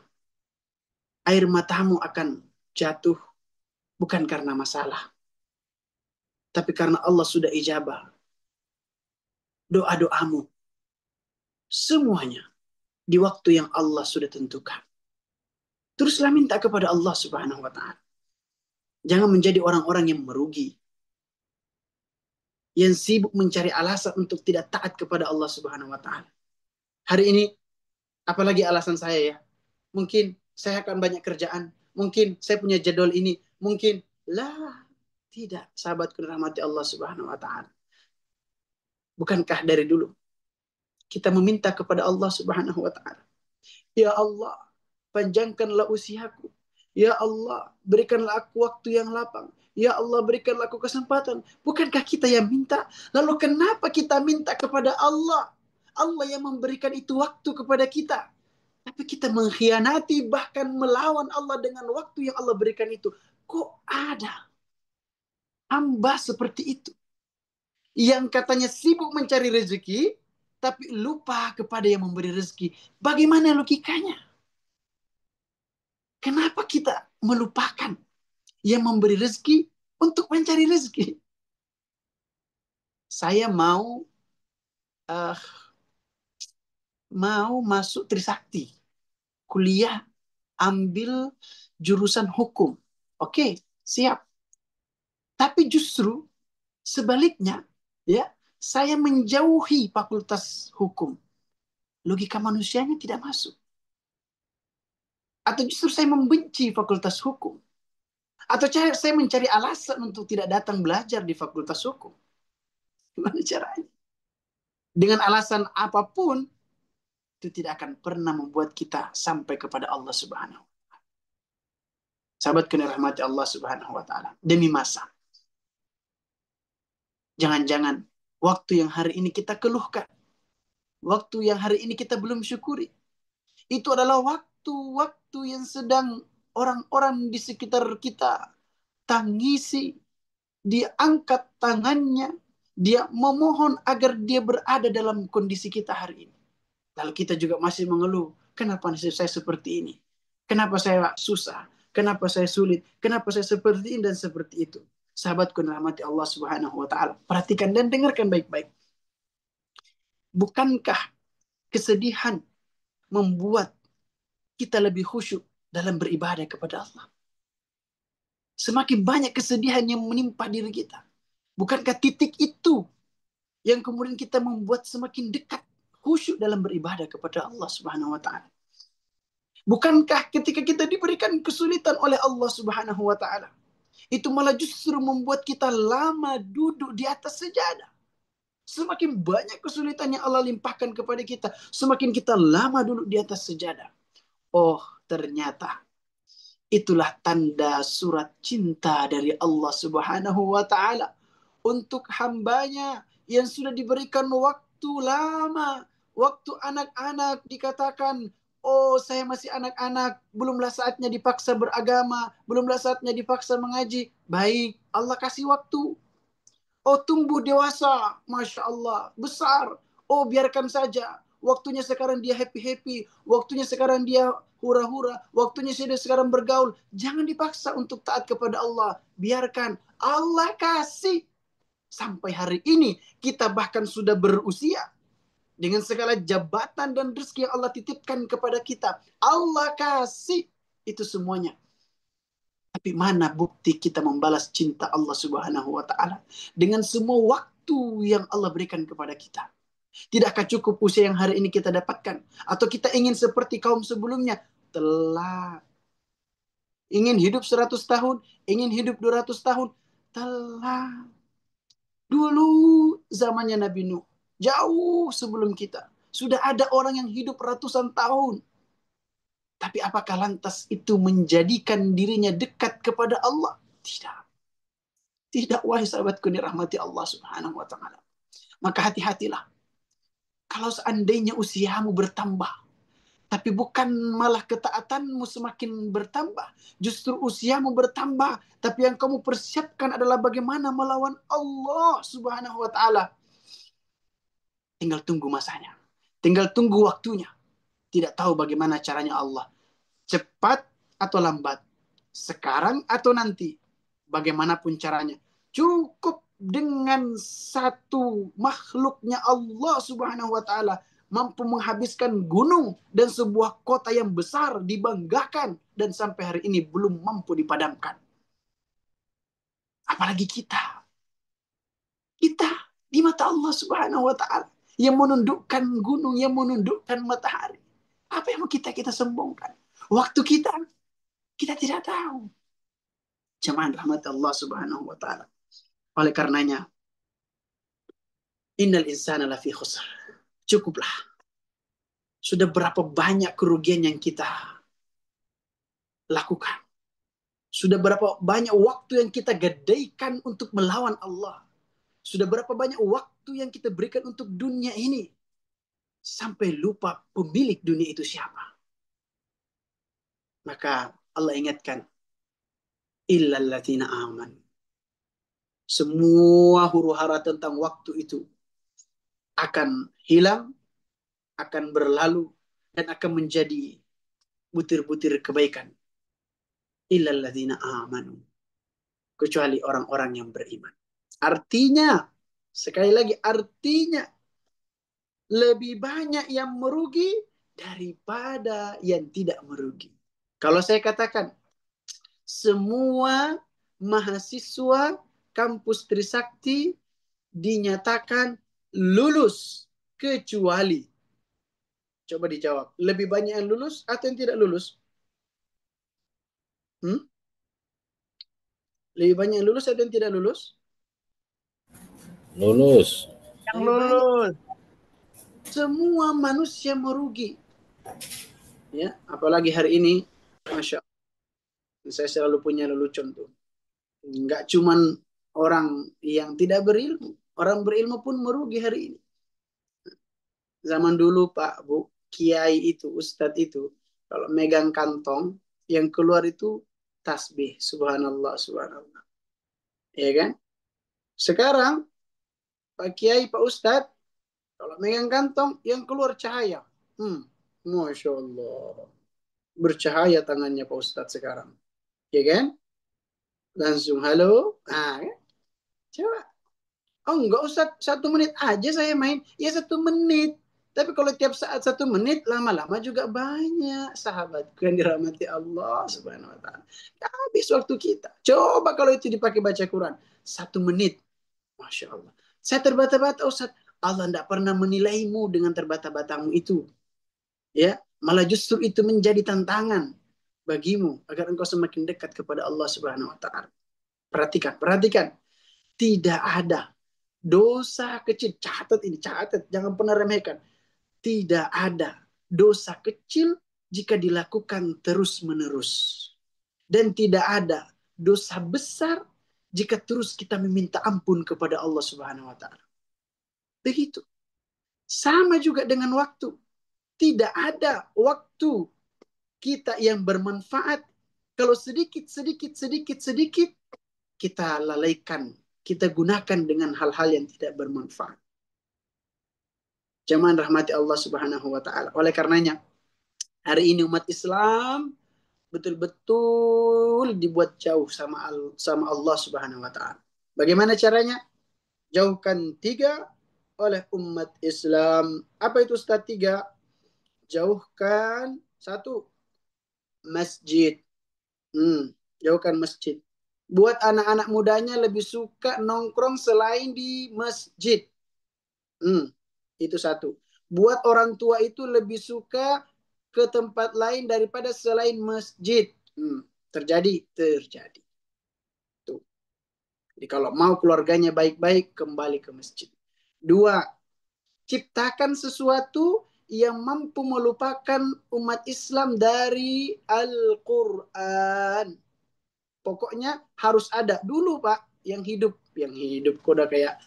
air matamu akan jatuh bukan karena masalah, tapi karena Allah sudah ijabah doa-doamu. Semuanya di waktu yang Allah sudah tentukan. Teruslah minta kepada Allah Subhanahu wa taala. Jangan menjadi orang-orang yang merugi, yang sibuk mencari alasan untuk tidak taat kepada Allah Subhanahu wa taala. Hari ini apalagi alasan saya ya. Mungkin saya akan banyak kerjaan, mungkin saya punya jadwal ini, mungkin tidak, sahabatku dirahmati Allah Subhanahu wa taala. Bukankah dari dulu kita meminta kepada Allah Subhanahu wa taala, ya Allah, panjangkanlah usiaku. Ya Allah, berikanlah aku waktu yang lapang. Ya Allah, berikanlah aku kesempatan. Bukankah kita yang minta? Lalu kenapa kita minta kepada Allah? Allah yang memberikan itu waktu kepada kita. Tapi kita mengkhianati, bahkan melawan Allah dengan waktu yang Allah berikan itu. Kok ada hamba seperti itu? Yang katanya sibuk mencari rezeki, tapi lupa kepada yang memberi rezeki. Bagaimana logikanya? Kenapa kita melupakan yang memberi rezeki untuk mencari rezeki? Saya mau masuk Trisakti, kuliah, ambil jurusan hukum. Oke, siap. Tapi justru sebaliknya, ya, saya menjauhi fakultas hukum. Logika manusianya tidak masuk. Atau justru saya membenci fakultas hukum. Atau saya mencari alasan untuk tidak datang belajar di fakultas hukum. Gimana caranya? Dengan alasan apapun, itu tidak akan pernah membuat kita sampai kepada Allah Subhanahu wa ta'ala. Sahabat kena rahmati Allah Subhanahu wa ta'ala. Demi masa. Jangan-jangan waktu yang hari ini kita keluhkan, waktu yang hari ini kita belum syukuri, itu adalah waktu-waktu yang sedang orang-orang di sekitar kita tangisi. Dia angkat tangannya, dia memohon agar dia berada dalam kondisi kita hari ini. Lalu kita juga masih mengeluh, kenapa saya seperti ini? Kenapa saya susah? Kenapa saya sulit? Kenapa saya seperti ini dan seperti itu? Sahabatku rahmati Allah Subhanahu wa taala, perhatikan dan dengarkan baik-baik. Bukankah kesedihan membuat kita lebih khusyuk dalam beribadah kepada Allah? Semakin banyak kesedihan yang menimpa diri kita, bukankah titik itu yang kemudian kita membuat semakin dekat khusyuk dalam beribadah kepada Allah Subhanahu wa taala? Bukankah ketika kita diberikan kesulitan oleh Allah Subhanahu wa taala, itu malah justru membuat kita lama duduk di atas sejadah? Semakin banyak kesulitan yang Allah limpahkan kepada kita, semakin kita lama duduk di atas sejadah. Oh, ternyata itulah tanda surat cinta dari Allah Subhanahu wa taala untuk hambanya yang sudah diberikan waktu lama. Waktu anak-anak dikatakan, oh saya masih anak-anak, belumlah saatnya dipaksa beragama, belumlah saatnya dipaksa mengaji. Baik, Allah kasih waktu. Oh tumbuh dewasa, Masya Allah, besar. Oh biarkan saja, waktunya sekarang dia happy-happy, waktunya sekarang dia hura-hura, waktunya dia sekarang bergaul. Jangan dipaksa untuk taat kepada Allah. Biarkan Allah kasih. Sampai hari ini kita bahkan sudah berusia, dengan segala jabatan dan rezeki yang Allah titipkan kepada kita, Allah kasih itu semuanya. Tapi mana bukti kita membalas cinta Allah Subhanahu wa taala dengan semua waktu yang Allah berikan kepada kita? Tidakkah cukup usia yang hari ini kita dapatkan? Atau kita ingin seperti kaum sebelumnya? Telat. Ingin hidup 100 tahun, ingin hidup 200 tahun? Telat. Dulu zamannya Nabi Nuh, jauh sebelum kita, sudah ada orang yang hidup ratusan tahun. Tapi apakah lantas itu menjadikan dirinya dekat kepada Allah? Tidak. Tidak, wahai sahabatku dirahmati Allah Subhanahu wa taala. Maka hati-hatilah. Kalau seandainya usiamu bertambah, tapi bukan malah ketaatanmu semakin bertambah, justru usiamu bertambah, tapi yang kamu persiapkan adalah bagaimana melawan Allah Subhanahu wa taala. Tinggal tunggu masanya. Tinggal tunggu waktunya. Tidak tahu bagaimana caranya Allah. Cepat atau lambat. Sekarang atau nanti. Bagaimanapun caranya. Cukup dengan satu makhluknya Allah Subhanahu wa taala mampu menghabiskan gunung dan sebuah kota yang besar dibanggakan dan sampai hari ini belum mampu dipadamkan. Apalagi kita. Kita di mata Allah Subhanahu wa taala yang menundukkan gunung, yang menundukkan matahari. Apa yang mau kita sombongkan? Waktu kita tidak tahu. Jemaah rahmat Allah Subhanahu wa taala. Oleh karenanya, innal insana lafi khusr. Cukuplah. Sudah berapa banyak kerugian yang kita lakukan. Sudah berapa banyak waktu yang kita gadaikan untuk melawan Allah. Sudah berapa banyak waktu yang kita berikan untuk dunia ini. Sampai lupa pemilik dunia itu siapa. Maka Allah ingatkan. Illalladzina amanu. Semua huru-hara tentang waktu itu akan hilang, akan berlalu, dan akan menjadi butir-butir kebaikan. Illalladzina amanu. Kecuali orang-orang yang beriman. Artinya, sekali lagi artinya, lebih banyak yang merugi daripada yang tidak merugi. Kalau saya katakan, semua mahasiswa kampus Trisakti dinyatakan lulus kecuali, coba dijawab, lebih banyak yang lulus atau yang tidak lulus? Lebih banyak yang lulus atau yang tidak lulus? Lulus. Yang lulus. Semua manusia merugi. Ya, apalagi hari ini, Masya Allah. Saya selalu punya lelucon tuh. Enggak cuman orang yang tidak berilmu, orang berilmu pun merugi hari ini. Zaman dulu Pak, Bu, kiai itu, ustadz itu, kalau megang kantong, yang keluar itu tasbih, subhanallah, subhanallah. Ya kan? Sekarang, Pak Kiai, Pak Ustadz, kalau megang kantong, yang keluar cahaya. Masya Allah. Bercahaya tangannya Pak Ustadz sekarang. Ya kan? Langsung halo. Nah, kan? Coba. Oh enggak usah 1 menit aja saya main. Ya 1 menit. Tapi kalau tiap saat 1 menit, lama-lama juga banyak sahabatku yang dirahmati Allah Subhanahu wa taala. Habis waktu kita. Coba kalau itu dipakai baca Quran. 1 menit. Masya Allah. Saya terbata-bata Ustaz. Allah tidak pernah menilaimu dengan terbata-batamu itu. Ya, malah justru itu menjadi tantangan bagimu agar engkau semakin dekat kepada Allah Subhanahu wa taala. Perhatikan, perhatikan. Tidak ada dosa kecil. Catat ini, catat. Jangan pernah remehkan. Tidak ada dosa kecil jika dilakukan terus-menerus. Dan tidak ada dosa besar jika terus kita meminta ampun kepada Allah Subhanahu wa taala. Begitu. Sama juga dengan waktu. Tidak ada waktu kita yang bermanfaat kalau sedikit kita lalaikan, kita gunakan dengan hal-hal yang tidak bermanfaat. Jemaah rahmati Allah Subhanahu wa taala. Oleh karenanya, hari ini umat Islam betul-betul dibuat jauh sama Allah Subhanahu wa taala. Bagaimana caranya? Jauhkan 3 oleh umat Islam. Apa itu Ustaz 3? Jauhkan 1, masjid. Jauhkan masjid. Buat anak-anak mudanya lebih suka nongkrong selain di masjid. Itu 1. Buat orang tua itu lebih suka ke tempat lain daripada selain masjid. Terjadi. Tuh. Jadi kalau mau keluarganya baik-baik, kembali ke masjid. 2, ciptakan sesuatu yang mampu melupakan umat Islam dari Al-Quran. Pokoknya harus ada dulu Pak. yang hidup kok udah kayak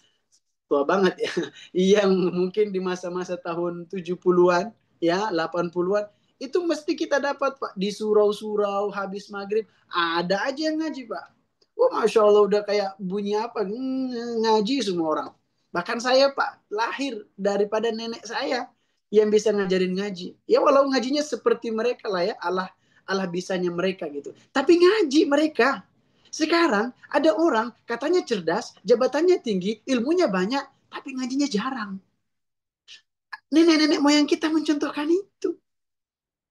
tua banget ya. Yang mungkin di masa-masa tahun 70-an ya, 80-an itu mesti kita dapat Pak di surau-surau habis maghrib ada aja yang ngaji Pak. Wah, Masya Allah udah kayak bunyi apa ngaji semua orang. Bahkan saya Pak lahir daripada nenek saya yang bisa ngajarin ngaji. Ya walau ngajinya seperti mereka lah ya, Allah Allah bisanya mereka gitu. Tapi ngaji mereka. Sekarang ada orang katanya cerdas, jabatannya tinggi, ilmunya banyak, tapi ngajinya jarang. Nenek-nenek moyang kita mencontohkan itu.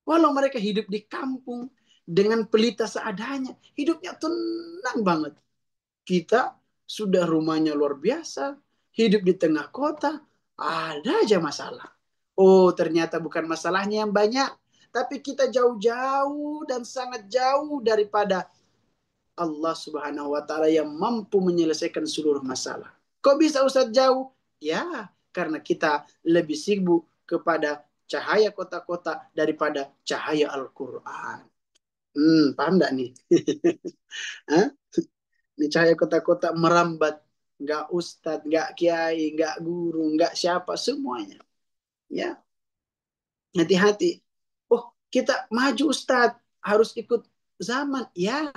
Walau mereka hidup di kampung dengan pelita seadanya, hidupnya tenang banget. Kita sudah rumahnya luar biasa, hidup di tengah kota, ada aja masalah. Oh, ternyata bukan masalahnya yang banyak, tapi kita jauh-jauh dan sangat jauh daripada Allah Subhanahu wa taala yang mampu menyelesaikan seluruh masalah. Kok bisa Ustaz jauh? Ya, karena kita lebih sibuk kepada cahaya kota-kota daripada cahaya Al-Qur'an. Paham enggak nih? Hah? Ini cahaya kota-kota merambat, enggak ustadz, enggak kiai, enggak guru, enggak siapa, semuanya. Ya, hati-hati. Oh, kita maju ustadz, harus ikut zaman. Ya,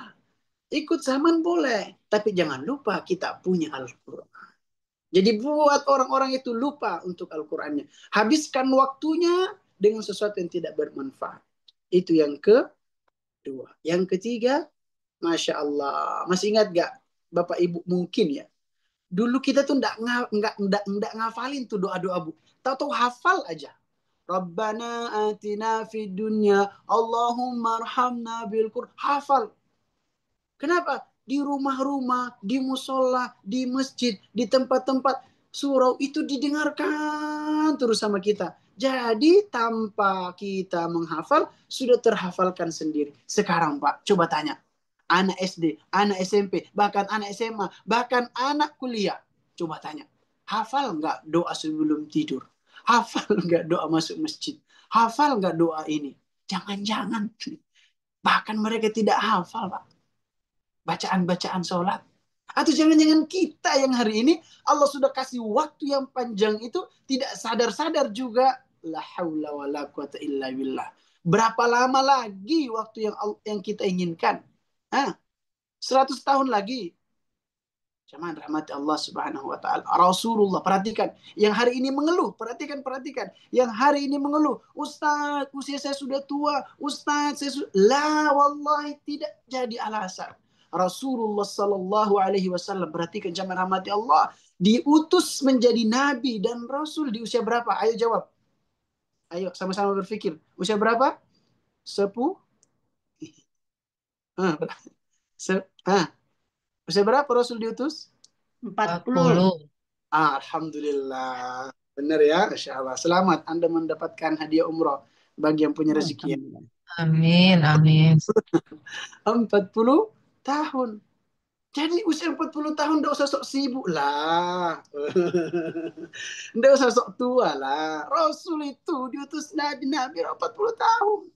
ikut zaman boleh, tapi jangan lupa kita punya Al-Quran. Jadi buat orang-orang itu lupa untuk Al-Qurannya. Habiskan waktunya dengan sesuatu yang tidak bermanfaat. Itu yang kedua. Yang ketiga, Masya Allah. Masih ingat gak Bapak Ibu mungkin ya? Dulu kita tuh nggak ngafalin tuh doa-doa Bu. Tahu-tahu hafal aja. Rabbana atina fid dunya Allahumma arhamna bil Qur'an. Hafal. Kenapa? Di rumah-rumah, di musola, di masjid, di tempat-tempat surau itu didengarkan terus sama kita. Jadi tanpa kita menghafal, sudah terhafalkan sendiri. Sekarang Pak, coba tanya. Anak SD, anak SMP, bahkan anak SMA, bahkan anak kuliah. Coba tanya. Hafal nggak doa sebelum tidur? Hafal nggak doa masuk masjid? Hafal nggak doa ini? Jangan-jangan. Bahkan mereka tidak hafal Pak. Bacaan-bacaan sholat. Atau jangan-jangan kita yang hari ini Allah sudah kasih waktu yang panjang itu tidak sadar-sadar juga. La haula wa la quwata illa billah. Berapa lama lagi waktu yang kita inginkan? 100 tahun lagi. Cuman rahmat Allah Subhanahu wa taala. Rasulullah, perhatikan, yang hari ini mengeluh, perhatikan. Yang hari ini mengeluh, Ustaz, usia saya sudah tua, Ustaz, saya sudah la wallahi tidak jadi alasan. Rasulullah sallallahu alaihi wasallam, perhatikan jamaah rahmati Allah, diutus menjadi nabi dan rasul di usia berapa? Ayo jawab. Ayo sama-sama berpikir. Usia berapa? 10. Usia berapa Rasul diutus? 40. Alhamdulillah. Benar ya, Masya Allah. Selamat Anda mendapatkan hadiah umroh bagi yang punya rezeki. Amin, amin. 40 tahun. Jadi usia 40 tahun tidak usah sok sibuk lah. Tidak usah sok tua lah. Rasul itu diutus Nabi 40 tahun.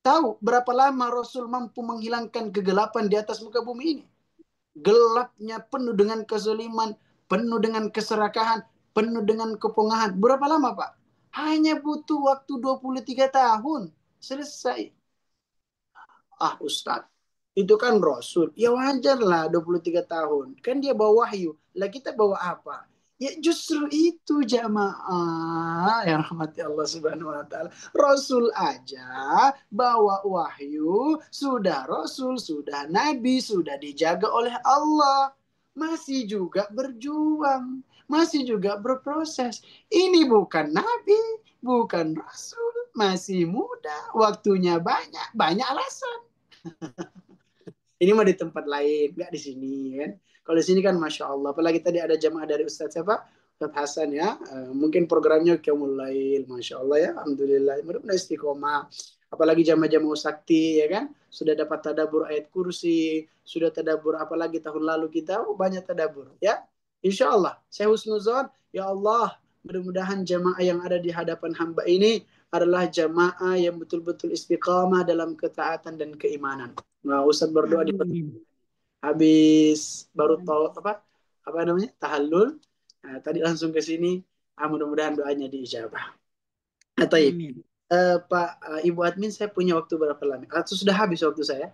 Tahu berapa lama Rasul mampu menghilangkan kegelapan di atas muka bumi ini? Gelapnya penuh dengan kezaliman, penuh dengan keserakahan, penuh dengan kepongahan. Berapa lama Pak? Hanya butuh waktu 23 tahun. Selesai. Ustadz, itu kan Rasul. Ya wajar lah 23 tahun. Kan dia bawa wahyu. Lah kita bawa apa? Ya justru itu jamaah yang rahmati Allah Subhanahu wa taala. Rasul aja bawa wahyu, sudah Rasul, sudah Nabi, sudah dijaga oleh Allah. Masih juga berjuang, masih juga berproses. Ini bukan Nabi, bukan Rasul, masih muda, waktunya banyak alasan. Ini mah di tempat lain, nggak di sini kan. Kalau di sini kan Masya Allah. Apalagi tadi ada jamaah dari Ustadz siapa? Ustadz Hasan ya. Mungkin programnya Qiyamul Lail. Masya Allah ya. Alhamdulillah. Mudah-mudahan istiqomah. Apalagi jamaah-jamaah sakti ya kan. Sudah dapat tadabur ayat kursi. Sudah tadabur apalagi tahun lalu kita. Banyak tadabur ya. Insya Allah. Saya husnuzon. Ya Allah. Mudah-mudahan jamaah yang ada di hadapan hamba ini adalah jamaah yang betul-betul istiqamah dalam ketaatan dan keimanan. Nah, Ustaz berdoa di habis baru tahu apa namanya tahallul. Nah, tadi langsung ke sini. Mudah-mudahan doanya diijabah. Atau Amin. Pak Ibu admin, saya punya waktu berapa lama? Sudah habis waktu saya.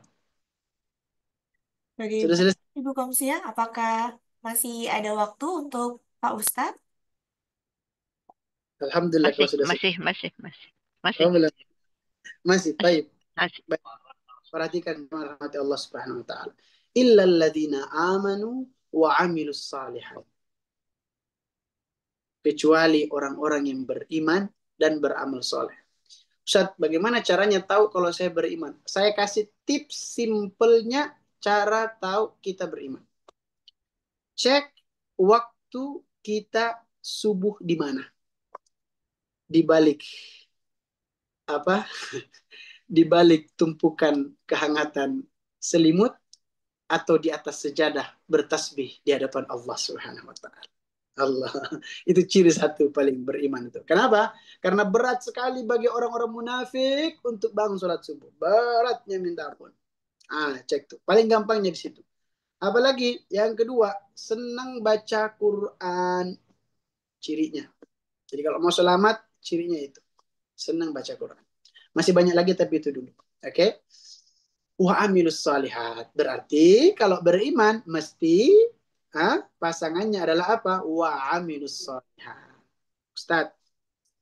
Sudah Bagaimana, selesai. Ibu Komsia? Apakah masih ada waktu untuk Pak Ustadz? Alhamdulillah Masih, kalau sudah selesai. masih, masih, masih, masih, Oh, belum. Masih, masih, baik. masih. Baik. Perhatikan rahmati Allah Subhanahu wa taala. Illal ladzina amanu wa amilus salihat. Kecuali orang-orang yang beriman dan beramal soleh. Ustaz, bagaimana caranya tahu kalau saya beriman? Saya kasih tips simpelnya cara tahu kita beriman. Cek waktu kita subuh di mana? Di balik apa? Di balik tumpukan kehangatan selimut atau di atas sejadah bertasbih di hadapan Allah Subhanahu wa taala. Allah. Itu ciri satu paling beriman itu. Kenapa? Karena berat sekali bagi orang-orang munafik untuk bangun sholat subuh. Beratnya minta ampun. Cek tuh. Paling gampangnya di situ. Apalagi yang kedua, senang baca Quran, cirinya. Jadi kalau mau selamat, cirinya itu. Senang baca Quran. Masih banyak lagi tapi itu dulu. Oke? Okay? Wa amilus salihat. Berarti kalau beriman mesti pasangannya adalah apa? Wa amilus salihat. Ustaz,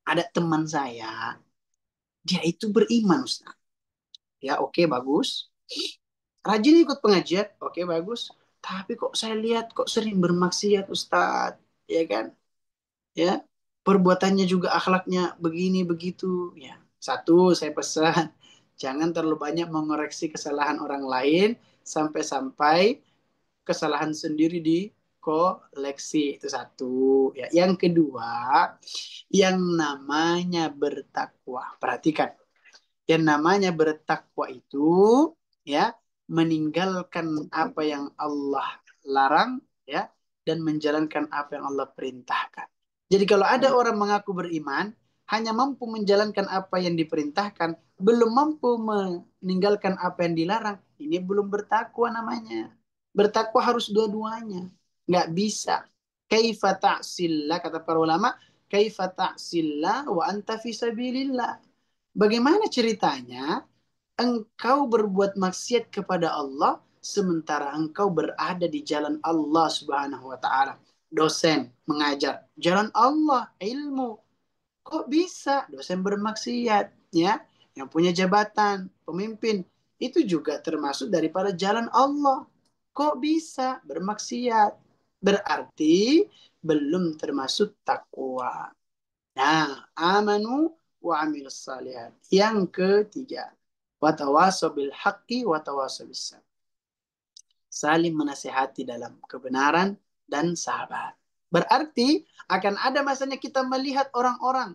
ada teman saya, dia itu beriman, Ustaz. Ya, oke, bagus. Rajin ikut pengajian, oke, bagus. Tapi kok saya lihat kok sering bermaksiat, Ustaz. Ya kan? Ya. Perbuatannya juga akhlaknya begini begitu. Ya. Satu, saya pesan, jangan terlalu banyak mengoreksi kesalahan orang lain sampai-sampai kesalahan sendiri di koleksi. Itu satu. Ya. Yang kedua, yang namanya bertakwa. Perhatikan, yang namanya bertakwa itu ya meninggalkan apa yang Allah larang ya dan menjalankan apa yang Allah perintahkan. Jadi kalau ada orang mengaku beriman hanya mampu menjalankan apa yang diperintahkan, belum mampu meninggalkan apa yang dilarang, ini belum bertakwa namanya. Bertakwa harus dua-duanya. Nggak bisa. Kaifa ta'sillah, kata para ulama, kaifa ta'sillah wa anta fi sabilillah. Bagaimana ceritanya engkau berbuat maksiat kepada Allah sementara engkau berada di jalan Allah Subhanahu wa taala. Dosen mengajar jalan Allah, ilmu. Kok bisa dosen bermaksiat ya? Yang punya jabatan, pemimpin itu juga termasuk daripada jalan Allah. Kok bisa bermaksiat? Berarti belum termasuk takwa. Nah, amanu wa amilus salihat. Yang ketiga, watawasaw bil haqqi watawasaw bis sabr. Saling menasihati dalam kebenaran dan sabar. Berarti akan ada masanya kita melihat orang-orang,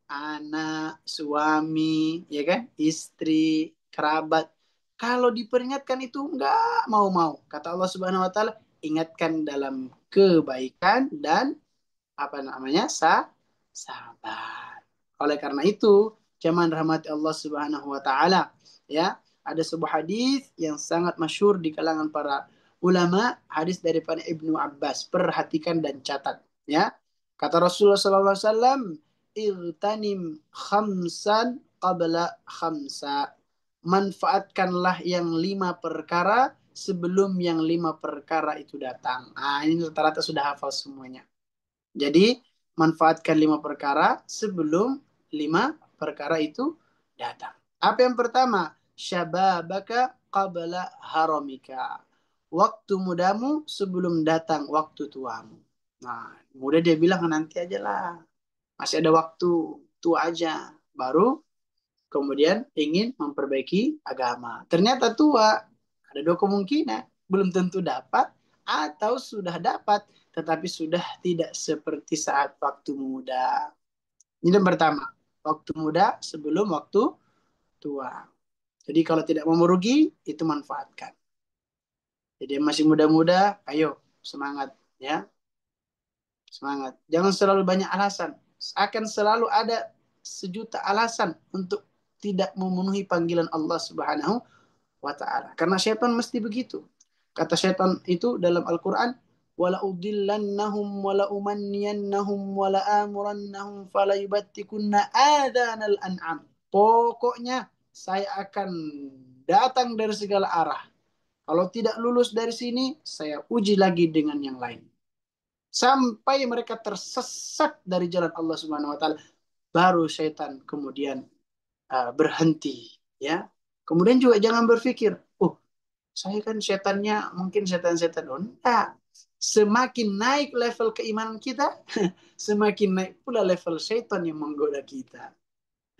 anak, suami, ya kan, istri, kerabat. Kalau diperingatkan itu enggak mau-mau. Kata Allah Subhanahu wa taala, ingatkan dalam kebaikan dan apa namanya? Sabar. Oleh karena itu, jemaah rahmati Allah Subhanahu wa taala, ya, ada sebuah hadis yang sangat masyhur di kalangan para ulama, hadis daripada Ibnu Abbas. Perhatikan dan catat, ya. Kata Rasulullah sallallahu alaihi wasallam, "Irtanim khamsan qabla khamsa." Manfaatkanlah yang 5 perkara sebelum yang 5 perkara itu datang. Ini rata-rata sudah hafal semuanya. Jadi manfaatkan 5 perkara sebelum 5 perkara itu datang. Apa yang pertama? Syababaka qabla haramika. Waktu mudamu sebelum datang waktu tuamu. Nah, muda dia bilang nanti aja lah. Masih ada waktu, tua aja. Baru kemudian ingin memperbaiki agama. Ternyata tua, ada 2 kemungkinan. Belum tentu dapat atau sudah dapat tetapi sudah tidak seperti saat waktu muda. Ini yang pertama, waktu muda sebelum waktu tua. Jadi kalau tidak mau merugi, itu manfaatkan. Jadi masih muda-muda, ayo semangat ya. Semangat. Jangan selalu banyak alasan. Akan selalu ada sejuta alasan untuk tidak memenuhi panggilan Allah Subhanahu wa taala. Karena syaitan mesti begitu. Kata setan itu dalam Al-Quran, wala udillannahum wala umanniyannahum wala amurannahum fala yubattikunna adhanal an'am. Pokoknya saya akan datang dari segala arah. Kalau tidak lulus dari sini, saya uji lagi dengan yang lain. Sampai mereka tersesat dari jalan Allah Subhanahu wa taala, baru setan kemudian berhenti, ya. Kemudian juga jangan berpikir, oh, saya kan setannya mungkin setan-setan. Oh, enggak. Semakin naik level keimanan kita, semakin naik pula level setan yang menggoda kita.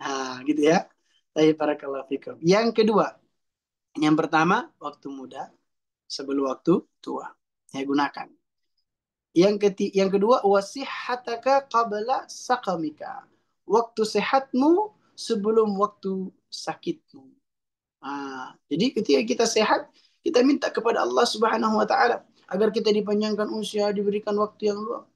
Nah, gitu ya. Tapi barakallahu fikum. Yang kedua, yang pertama, waktu muda sebelum waktu tua. Ya, gunakan. Yang kedua, wasihataka qabla sakamika. Waktu sehatmu sebelum waktu sakitmu. Jadi ketika kita sehat, kita minta kepada Allah Subhanahu wa taala agar kita dipanjangkan usia, diberikan waktu yang luang.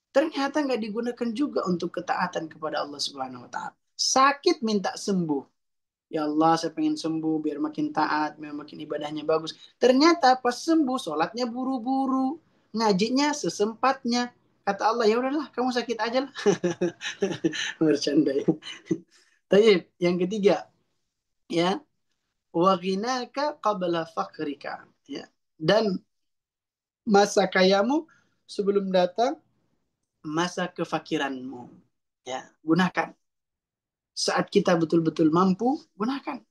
Ternyata nggak digunakan juga untuk ketaatan kepada Allah Subhanahu wa taala. Sakit minta sembuh. Ya Allah, saya pengen sembuh biar makin taat, biar makin ibadahnya bagus. Ternyata pas sembuh, sholatnya buru-buru, ngajinya sesempatnya. Kata Allah, ya udahlah, kamu sakit aja lah. Bercanda ya. Taib, yang ketiga, ya, wa ghinaka qabla fakrika, ya. Dan masa kayamu sebelum datang masa kefakiranmu, ya. Gunakan saat kita betul-betul mampu, gunakan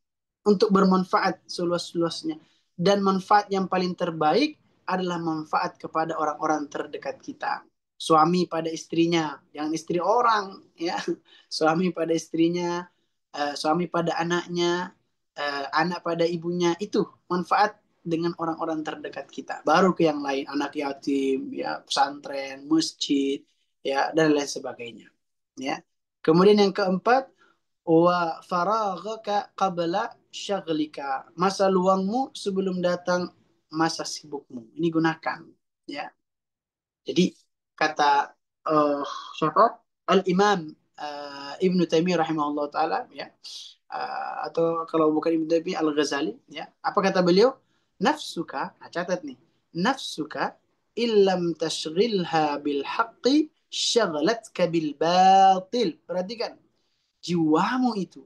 untuk bermanfaat seluas-luasnya. Dan manfaat yang paling terbaik adalah manfaat kepada orang-orang terdekat kita. Suami pada istrinya, jangan istri orang, ya. Suami pada istrinya, suami pada anaknya, anak pada ibunya, itu manfaat dengan orang-orang terdekat kita. Baru ke yang lain, anak yatim, ya, pesantren, masjid, ya, dan lain sebagainya. Ya. Kemudian yang keempat, wa faraghaka qabla syaghlika. Masa luangmu sebelum datang masa sibukmu. Ini gunakan, ya. Jadi kata uh, siapa? Al-Imam Ibnu Taimiyah rahimahullah taala, ya. Atau kalau bukan Ibnu Taimiyah Al-Ghazali, ya. Apa kata beliau? Nafsuka, catat nih. Nafsuka illam tashghilha bil haqqi syaghlatka bil batil. Perhatikan, jiwamu itu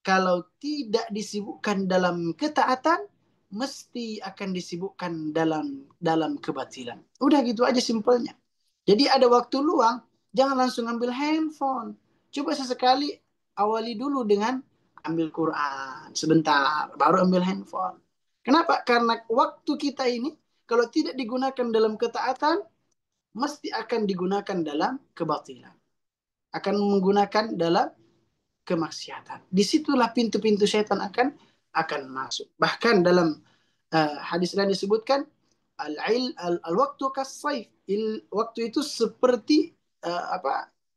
kalau tidak disibukkan dalam ketaatan, mesti akan disibukkan dalam kebatilan. Udah gitu aja simpelnya. Jadi ada waktu luang, jangan langsung ambil handphone. Coba sesekali awali dulu dengan ambil Quran sebentar, baru ambil handphone. Kenapa? Karena waktu kita ini kalau tidak digunakan dalam ketaatan, mesti akan digunakan dalam kebatilan. Akan menggunakan dalam kemaksiatan. Disitulah pintu-pintu setan akan masuk. Bahkan dalam hadis lain disebutkan al-waktu kas-saif. Waktu itu seperti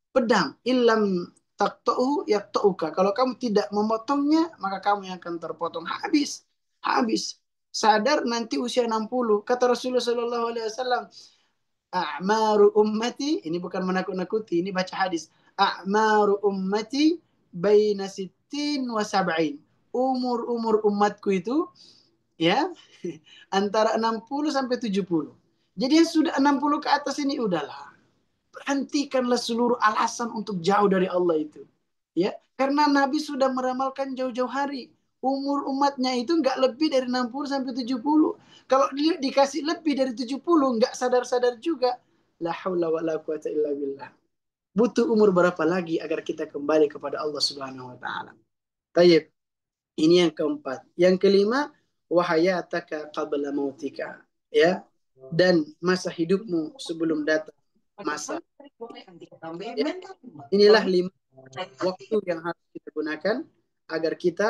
pedang. Illam taqta'u yaqta'uka. Kalau kamu tidak memotongnya, maka kamu yang akan terpotong. Habis. Habis. Sadar nanti usia 60. Kata Rasulullah sallallahu alaihi wasallam, a'maru ummati, ini bukan menakut-nakuti, ini baca hadis. A'maru ummati baina sittin wa sab'in. Umur umatku itu, ya, antara 60 sampai 70. Jadi yang sudah 60 ke atas ini udahlah. Hentikanlah seluruh alasan untuk jauh dari Allah itu. Ya, karena Nabi sudah meramalkan jauh-jauh hari. Umur umatnya itu nggak lebih dari 60 sampai 70. Kalau dikasih lebih dari 70, nggak sadar-sadar juga. La haula wa la quwata illa billah. Butuh umur berapa lagi agar kita kembali kepada Allah Subhanahu wa taala. Tayyib. Ini yang keempat. Yang kelima, wahayataka qabla mautika. Ya. Dan masa hidupmu sebelum datang masa. Ya. Inilah 5 waktu yang harus kita gunakan agar kita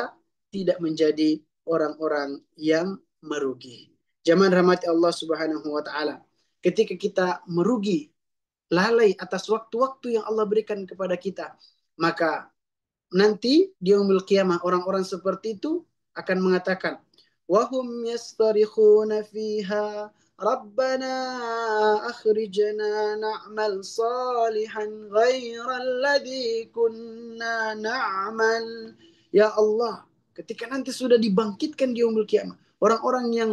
tidak menjadi orang-orang yang merugi. Zaman rahmati Allah Subhanahu wa taala. Ketika kita merugi, lalai atas waktu-waktu yang Allah berikan kepada kita, maka nanti di yaumil qiyamah orang-orang seperti itu akan mengatakan, wahum yastarikhuna fiha rabbana akhrijna na'mal salihan ghairal ladzi kunna na'mal. Ya Allah, ketika nanti sudah dibangkitkan di yaumil qiyamah, orang-orang yang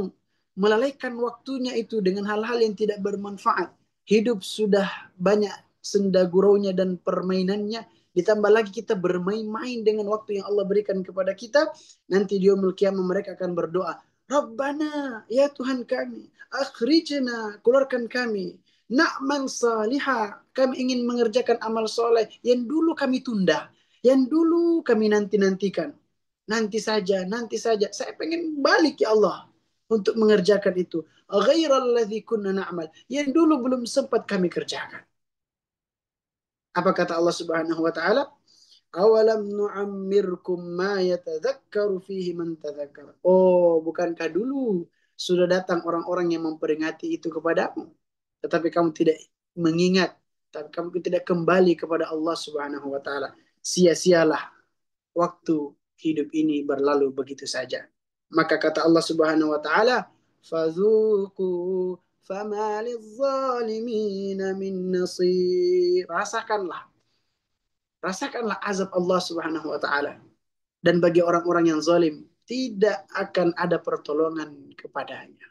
melalaikan waktunya itu dengan hal-hal yang tidak bermanfaat. Hidup sudah banyak senda guraunya dan permainannya, ditambah lagi kita bermain-main dengan waktu yang Allah berikan kepada kita. Nanti di yaumul qiyamah mereka akan berdoa, Rabbana, ya Tuhan kami, akhrijna, keluarkan kami, na'man salihah, kami ingin mengerjakan amal soleh yang dulu kami tunda, yang dulu kami nanti-nantikan. Nanti saja. Saya pengen balik ya Allah untuk mengerjakan itu. Ghairal kunna na'mal. Yang dulu belum sempat kami kerjakan. Apa kata Allah Subhanahu wa taala? Awalam nu'ammirkum ma yatadzakkaru fihi man tadzakkar. Oh, bukankah dulu sudah datang orang-orang yang memperingati itu kepadamu, tetapi kamu tidak mengingat, tapi kamu tidak kembali kepada Allah Subhanahu wa taala. Sia-sialah waktu hidup ini berlalu begitu saja. Maka kata Allah Subhanahu wa taala, "Fadzuqu fama lizzalimin min nasir." Rasakanlah azab Allah Subhanahu wa taala. Dan bagi orang-orang yang zalim tidak akan ada pertolongan kepadanya.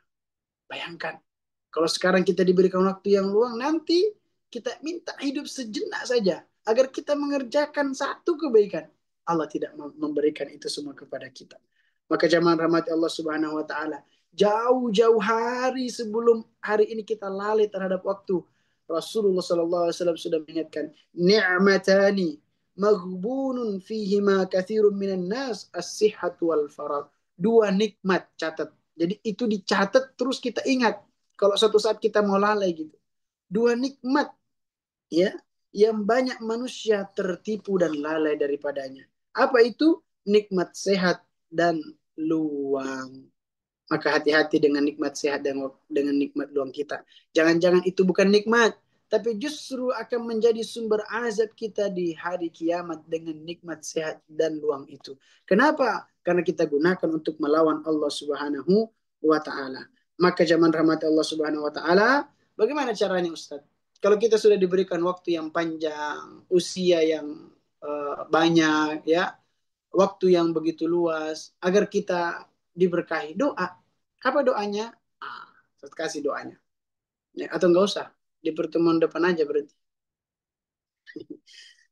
Bayangkan, kalau sekarang kita diberikan waktu yang luang, nanti kita minta hidup sejenak saja agar kita mengerjakan satu kebaikan. Allah tidak memberikan itu semua kepada kita. Maka jamaah rahmati Allah Subhanahu wa taala, jauh-jauh hari sebelum hari ini kita lalai terhadap waktu, Rasulullah sallallahu alaihi wasallam sudah mengingatkan, ni'matani maghbunun fihima katsirun minan nas, as-sihhat wal faragh. Dua nikmat, catat. Jadi itu dicatat terus kita ingat kalau suatu saat kita mau lalai gitu. Dua nikmat ya yang banyak manusia tertipu dan lalai daripadanya. Apa itu? Nikmat sehat dan luang. Maka hati-hati dengan nikmat sehat dan dengan nikmat luang kita. Jangan-jangan itu bukan nikmat, tapi justru akan menjadi sumber azab kita di hari kiamat dengan nikmat sehat dan luang itu. Kenapa? Karena kita gunakan untuk melawan Allah Subhanahu wa taala. Maka zaman rahmat Allah Subhanahu wa taala, bagaimana caranya Ustaz? Kalau kita sudah diberikan waktu yang panjang, usia yang banyak ya, waktu yang begitu luas, agar kita diberkahi, doa. Apa doanya? Saya kasih doanya. Ya, atau enggak usah, di pertemuan depan aja berarti.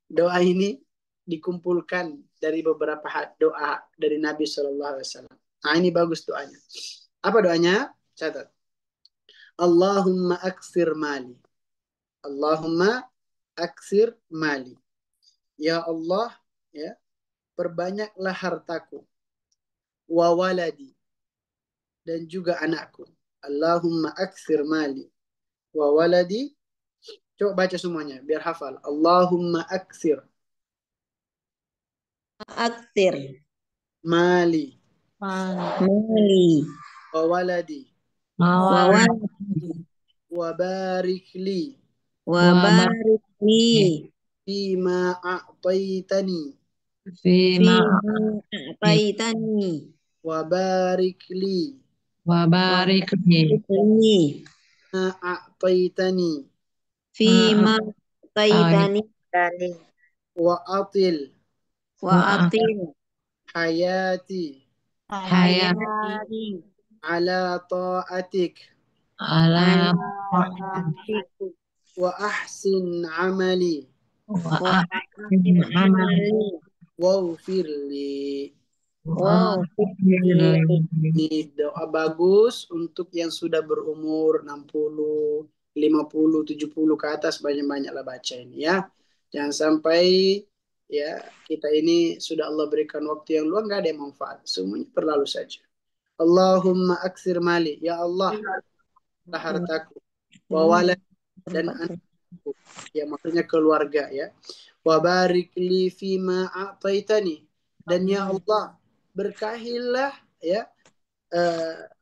Doa ini dikumpulkan dari beberapa doa dari Nabi Shallallahu Alaihi Wasallam. Nah, ini bagus doanya. Apa doanya? Catat. Allahumma aksir mali. Allahumma aksir mali. Ya Allah, ya, perbanyaklah hartaku. Wa waladi, dan juga anakku. Allahumma aksir mali. Wa waladi. Coba baca semuanya biar hafal. Allahumma aksir Aktir mali mali wa waladi Mawar wawaladi wa barik li wabar wabarik li fima a'taitani fima fima a'taitani wa barik li wabarik li li ma a'taitani fima ma'atai a'taitani wa atil wa atil hayati hayat hayati ala ta'atik ala ala ta'atik ta'atiku wa ahsin amali wa wa ahsin ahsin amal amali waghfir li. wa wow Ini doa bagus untuk yang sudah berumur 60, 50, 70 ke atas, banyak-banyaklah baca ini ya. Jangan sampai ya kita ini sudah Allah berikan waktu yang luang nggak ada yang manfaat. Semuanya berlalu saja. Allahumma aksir mali. Ya Allah, hartaku. Wa walad, dan anakku. Ya maksudnya keluarga ya. Wa barik li fima a'taitani. Dan ya Allah, berkahilah ya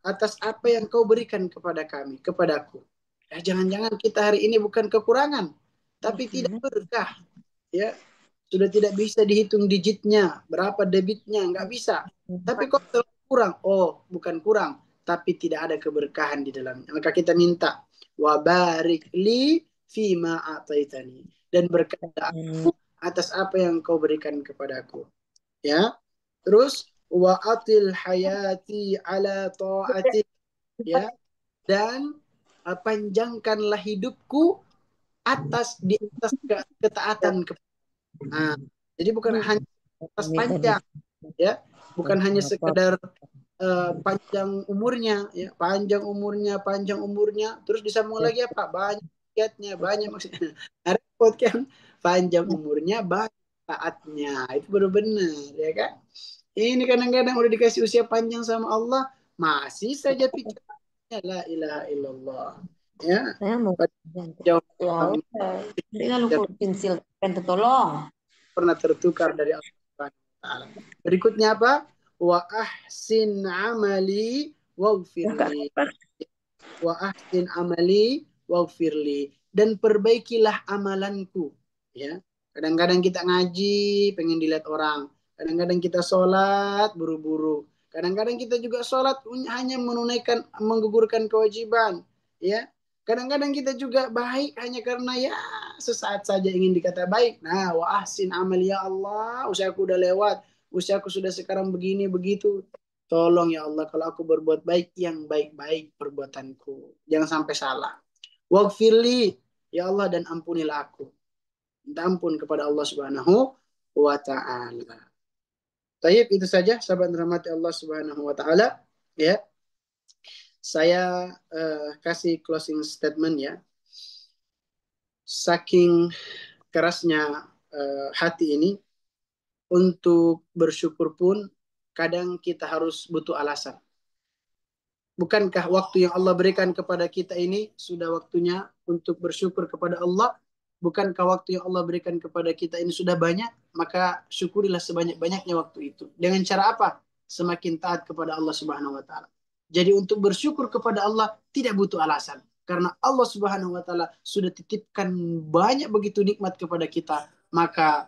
atas apa yang kau berikan kepada kami, kepadaku. Jangan-jangan kita hari ini bukan kekurangan, tapi tidak berkah. Ya, sudah tidak bisa dihitung digitnya, berapa debitnya, nggak bisa. Tapi kok terlalu kurang? Oh, bukan kurang, tapi tidak ada keberkahan di dalamnya. Maka kita minta, wa barik li fima a'taitani, dan berkahlah aku atas apa yang kau berikan kepadaku. Ya. Terus wa atil hayati ala ta'ati, ya, dan panjangkanlah hidupku di atas ketaatan. Nah, jadi bukan hanya atas panjang, ya, bukan hanya sekedar panjang umurnya, ya, panjang umurnya, terus disambung lagi apa? Banyak rakyatnya, banyak maksudnya. Nah, repot kan? Panjang umurnya, banyak taatnya. Itu baru benar, ya kan? Ini kadang-kadang udah dikasih usia panjang sama Allah, masih saja pikirannya la ilaha illallah. Ya, Saya mau jauh wow. Jadi kalau pensil kan tertolong. pernah tertukar dari Allah Subhanahu wa taala. Berikutnya apa? Wa ahsin amali waghfirli. Wa ahsin amali waghfirli, dan perbaikilah amalanku, ya. Kadang-kadang kita ngaji pengen dilihat orang, kadang-kadang kita sholat buru-buru, kadang-kadang kita juga sholat hanya menunaikan menggugurkan kewajiban, ya. Kadang-kadang kita juga baik hanya karena ya sesaat saja ingin dikata baik. Nah, wa ahsin amali, ya Allah, usiaku udah lewat, usiaku sudah sekarang begini begitu. Tolong ya Allah, kalau aku berbuat baik, yang baik-baik perbuatanku. Jangan sampai salah. Waghfirli, ya Allah, dan ampunilah aku. Minta ampun kepada Allah Subhanahu wa ta'ala. Tayyib, itu saja sahabat rahmati Allah Subhanahu wa ta'ala. Ya, saya kasih closing statement ya. Saking kerasnya hati ini, untuk bersyukur pun kadang kita harus butuh alasan. Bukankah waktu yang Allah berikan kepada kita ini sudah waktunya untuk bersyukur kepada Allah? Bukankah waktu yang Allah berikan kepada kita ini sudah banyak? Maka syukurilah sebanyak-banyaknya waktu itu. Dengan cara apa? Semakin taat kepada Allah Subhanahu wa taala. Jadi untuk bersyukur kepada Allah tidak butuh alasan. Karena Allah Subhanahu wa taala sudah titipkan banyak begitu nikmat kepada kita. Maka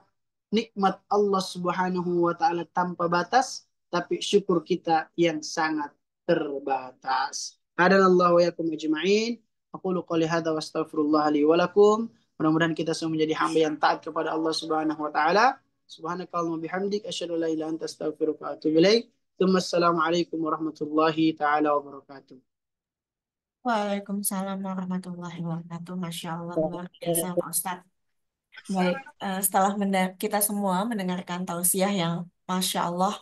nikmat Allah Subhanahu wa taala tanpa batas, tapi syukur kita yang sangat terbatas. Hadanallahu wa yakum ajma'in. Aqulu qali hadza wa astaghfirullah li wa lakum. Mudah-mudahan kita semua menjadi hamba yang taat kepada Allah Subhanahu wa taala. Subhanakallahumma bihamdik asyhadu an la ilaha illa anta astaghfiruka wa atubu ilaik. Assalamualaikum warahmatullahi taala wabarakatuh. Waalaikumsalam warahmatullahi wabarakatuh. Masya Allah, luar biasa Pak Ustadz. Baik, setelah kita semua mendengarkan tausiah yang Masya Allah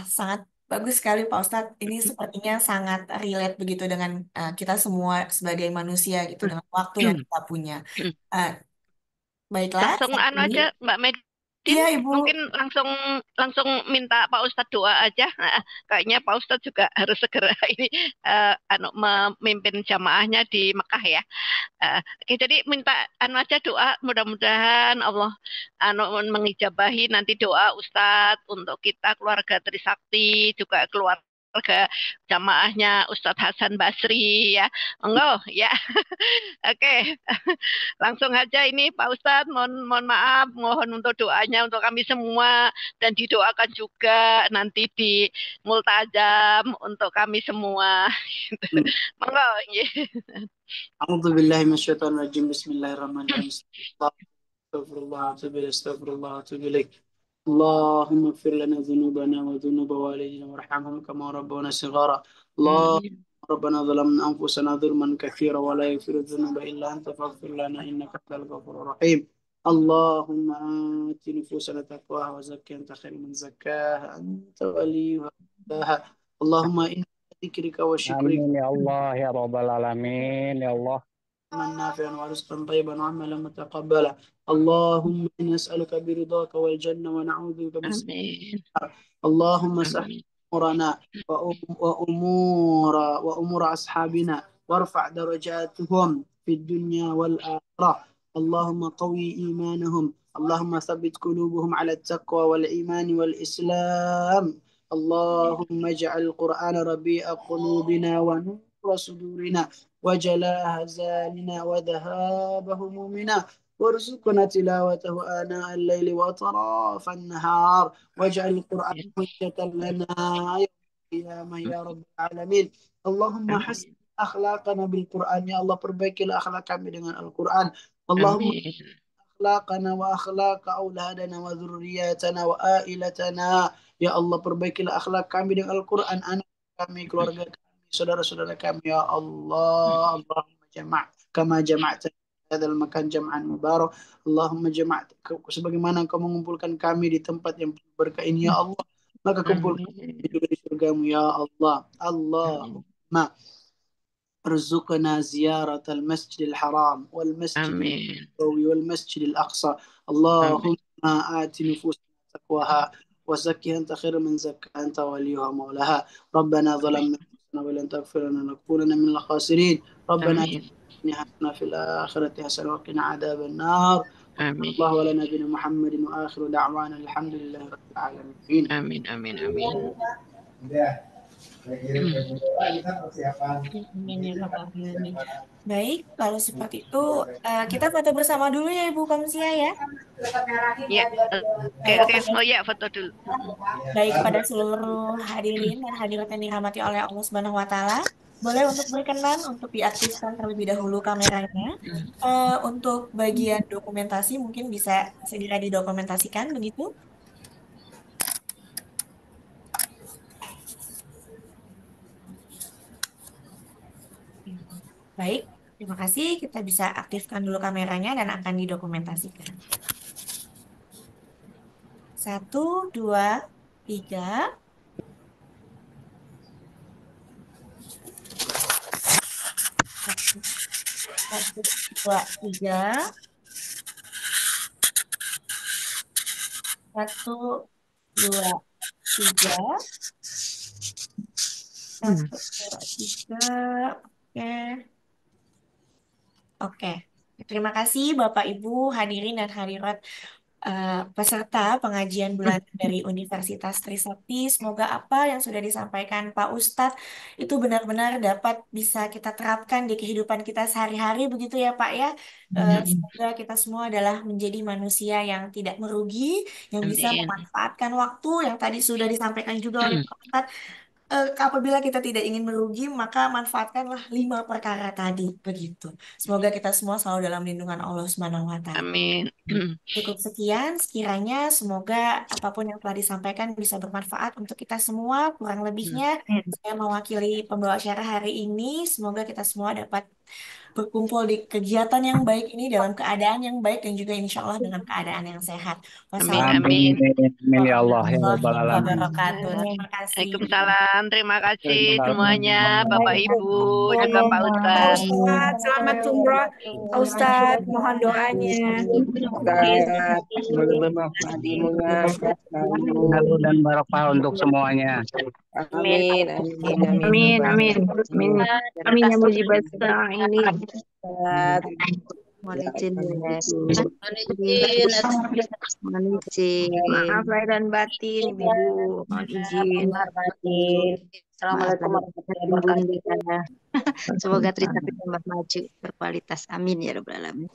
sangat bagus sekali Pak Ustadz. Ini sepertinya sangat relate begitu dengan kita semua sebagai manusia gitu, dengan waktu yang kita punya. Eh, Baiklah, Langsung saat anu ini. aja Mbak Medin, Iya Ibu. mungkin langsung minta Pak Ustadz doa aja. Nah, kayaknya Pak Ustadz juga harus segera ini memimpin jamaahnya di Mekah ya. Oke, jadi minta anu aja doa, mudah-mudahan Allah mengijabahi nanti doa Ustadz untuk kita keluarga Trisakti, juga keluarga jamaahnya Ustadz Hasan Basri ya. Enggak ya. Oke. Langsung aja ini Pak Ustadz, mohon maaf, mohon untuk doanya untuk kami semua, dan didoakan juga nanti di multajam untuk kami semua. Monggo nggih. A'udzu billahi minasyaitonir rajim. Bismillahirrahmanirrahim. Astagfirullah, astagfirullah, astagfirullah. اللهم اغفر لنا ذنوبنا وذنوب والدينا وارحمهم كما ربونا صغارا. اللهم ربنا ظلمنا انفسنا ظلما كثيرا ولا يغفر الذنوب الا انت فاغفر لنا انك انت الغفور الرحيم. اللهم آت نفوسنا تقواها وزكها انت خير من زكاها انت وليها ومولاها. اللهم إنا ذكرك وشكرك. Amin ya Allah ya Rabbal Alamin ya Allah. نافعا ورزقا طيبا وعملا متقبلا. اللهم إنا نسألك برضاك والجنة ونعوذ بك من Amin. اللهم سهل Amin. أمورنا وأمور أصحابنا، وارفع درجاتهم في الدنيا والآخرة. اللهم قوي إيمانهم، اللهم ثبت قلوبهم على التقوى والإيمان والإسلام. اللهم اجعل القرآن ربيع قلوبنا ونور صدورنا وجلاء أحزاننا وذهاب همومنا، وارزقنا تلاوته آناء الليل وأطراف النهار، واجعل القرآن حجة لنا يوم القيامة يا رب العالمين. اللهم حسن أخلاقنا بالقرآن يا الله، perbaikilah akhlak kami dengan Al-Quran. اللهم Amin. أخلاقنا وأخلاق أولادنا وذرياتنا وآئلتنا يا الله، perbaikilah akhlak kami dengan Al-Quran, anak kami, keluarga kami, saudara-saudara kami ya Allah. Allahumma kama jama'ta hadzal makan jam'an mubarak. Allahumma sebagaimana Engkau mengumpulkan kami di tempat yang berkah ini ya Allah, maka kumpulkan kami juga di surgamu ya Allah. Allahumma ارزقنا زيارة المسجد الحرام والمسجد النبوي والمسجد الأقصى. اللهم آت نفوسنا تقواها وزكها أنت خير من زكاها أنت وليها مولاها. ربنا ظلمنا أنفسنا ولن تغفر لنا لنكونن من الخاسرين. ربنا آتنا حسنة في الآخرة حسنة وقنا عذاب النار. الله ولا نبينا محمد وآخر دعوانا الحمد لله رب العالمين. Amin, amin, amin. Baik, kalau seperti itu kita foto bersama dulu ya Ibu Kamsia ya. Ya, oke. Oh ya, foto dulu. Baik, pada seluruh hadirin dan hadirat yang dirahmati oleh Allah Subhanahu wa taala, boleh untuk berkenan untuk diaktifkan terlebih dahulu kameranya. Untuk bagian dokumentasi mungkin bisa segera didokumentasikan begitu. Baik, terima kasih. Kita bisa aktifkan dulu kameranya dan akan didokumentasikan. 1, 2, 3. Satu, dua, tiga. 1, 2, 3. 1, 2, 3. Oke. Terima kasih Bapak Ibu hadirin dan hadirat peserta pengajian bulanan dari Universitas Trisakti. Semoga apa yang sudah disampaikan Pak Ustadz itu benar-benar dapat bisa kita terapkan di kehidupan kita sehari-hari begitu ya Pak ya. Semoga kita semua adalah menjadi manusia yang tidak merugi, yang bisa memanfaatkan waktu yang tadi sudah disampaikan juga oleh Pak Ustadz. Apabila kita tidak ingin merugi, maka manfaatkanlah 5 perkara tadi begitu. Semoga kita semua selalu dalam lindungan Allah Subhanahu wa taala. Amin. Cukup sekian, sekiranya semoga apapun yang telah disampaikan bisa bermanfaat untuk kita semua. Kurang lebihnya, saya mewakili pembawa acara hari ini. Semoga kita semua dapat berkumpul di kegiatan yang baik ini dalam keadaan yang baik dan juga insya Allah dengan keadaan yang sehat. Amin. Amin ya Allah ya Rabbal Alamin. Wabarakatuh. Terima kasih. Waalaikumsalam. Terima kasih semuanya, Bapak Ibu, juga Pak Ustadz. Selamat umroh, Pak Ustadz. Mohon doanya. Lalu dan barokah untuk semuanya. Amin. Amin, amin. Amin. Amin ya mujibas ini. Mohon izin. Mohon izin. Maaf lahir dan batin, Ibu. Mohon izin. Assalamualaikum warahmatullahi wabarakatuh. Semoga Trisakti tambah maju berkualitas. Amin ya rabbal alamin.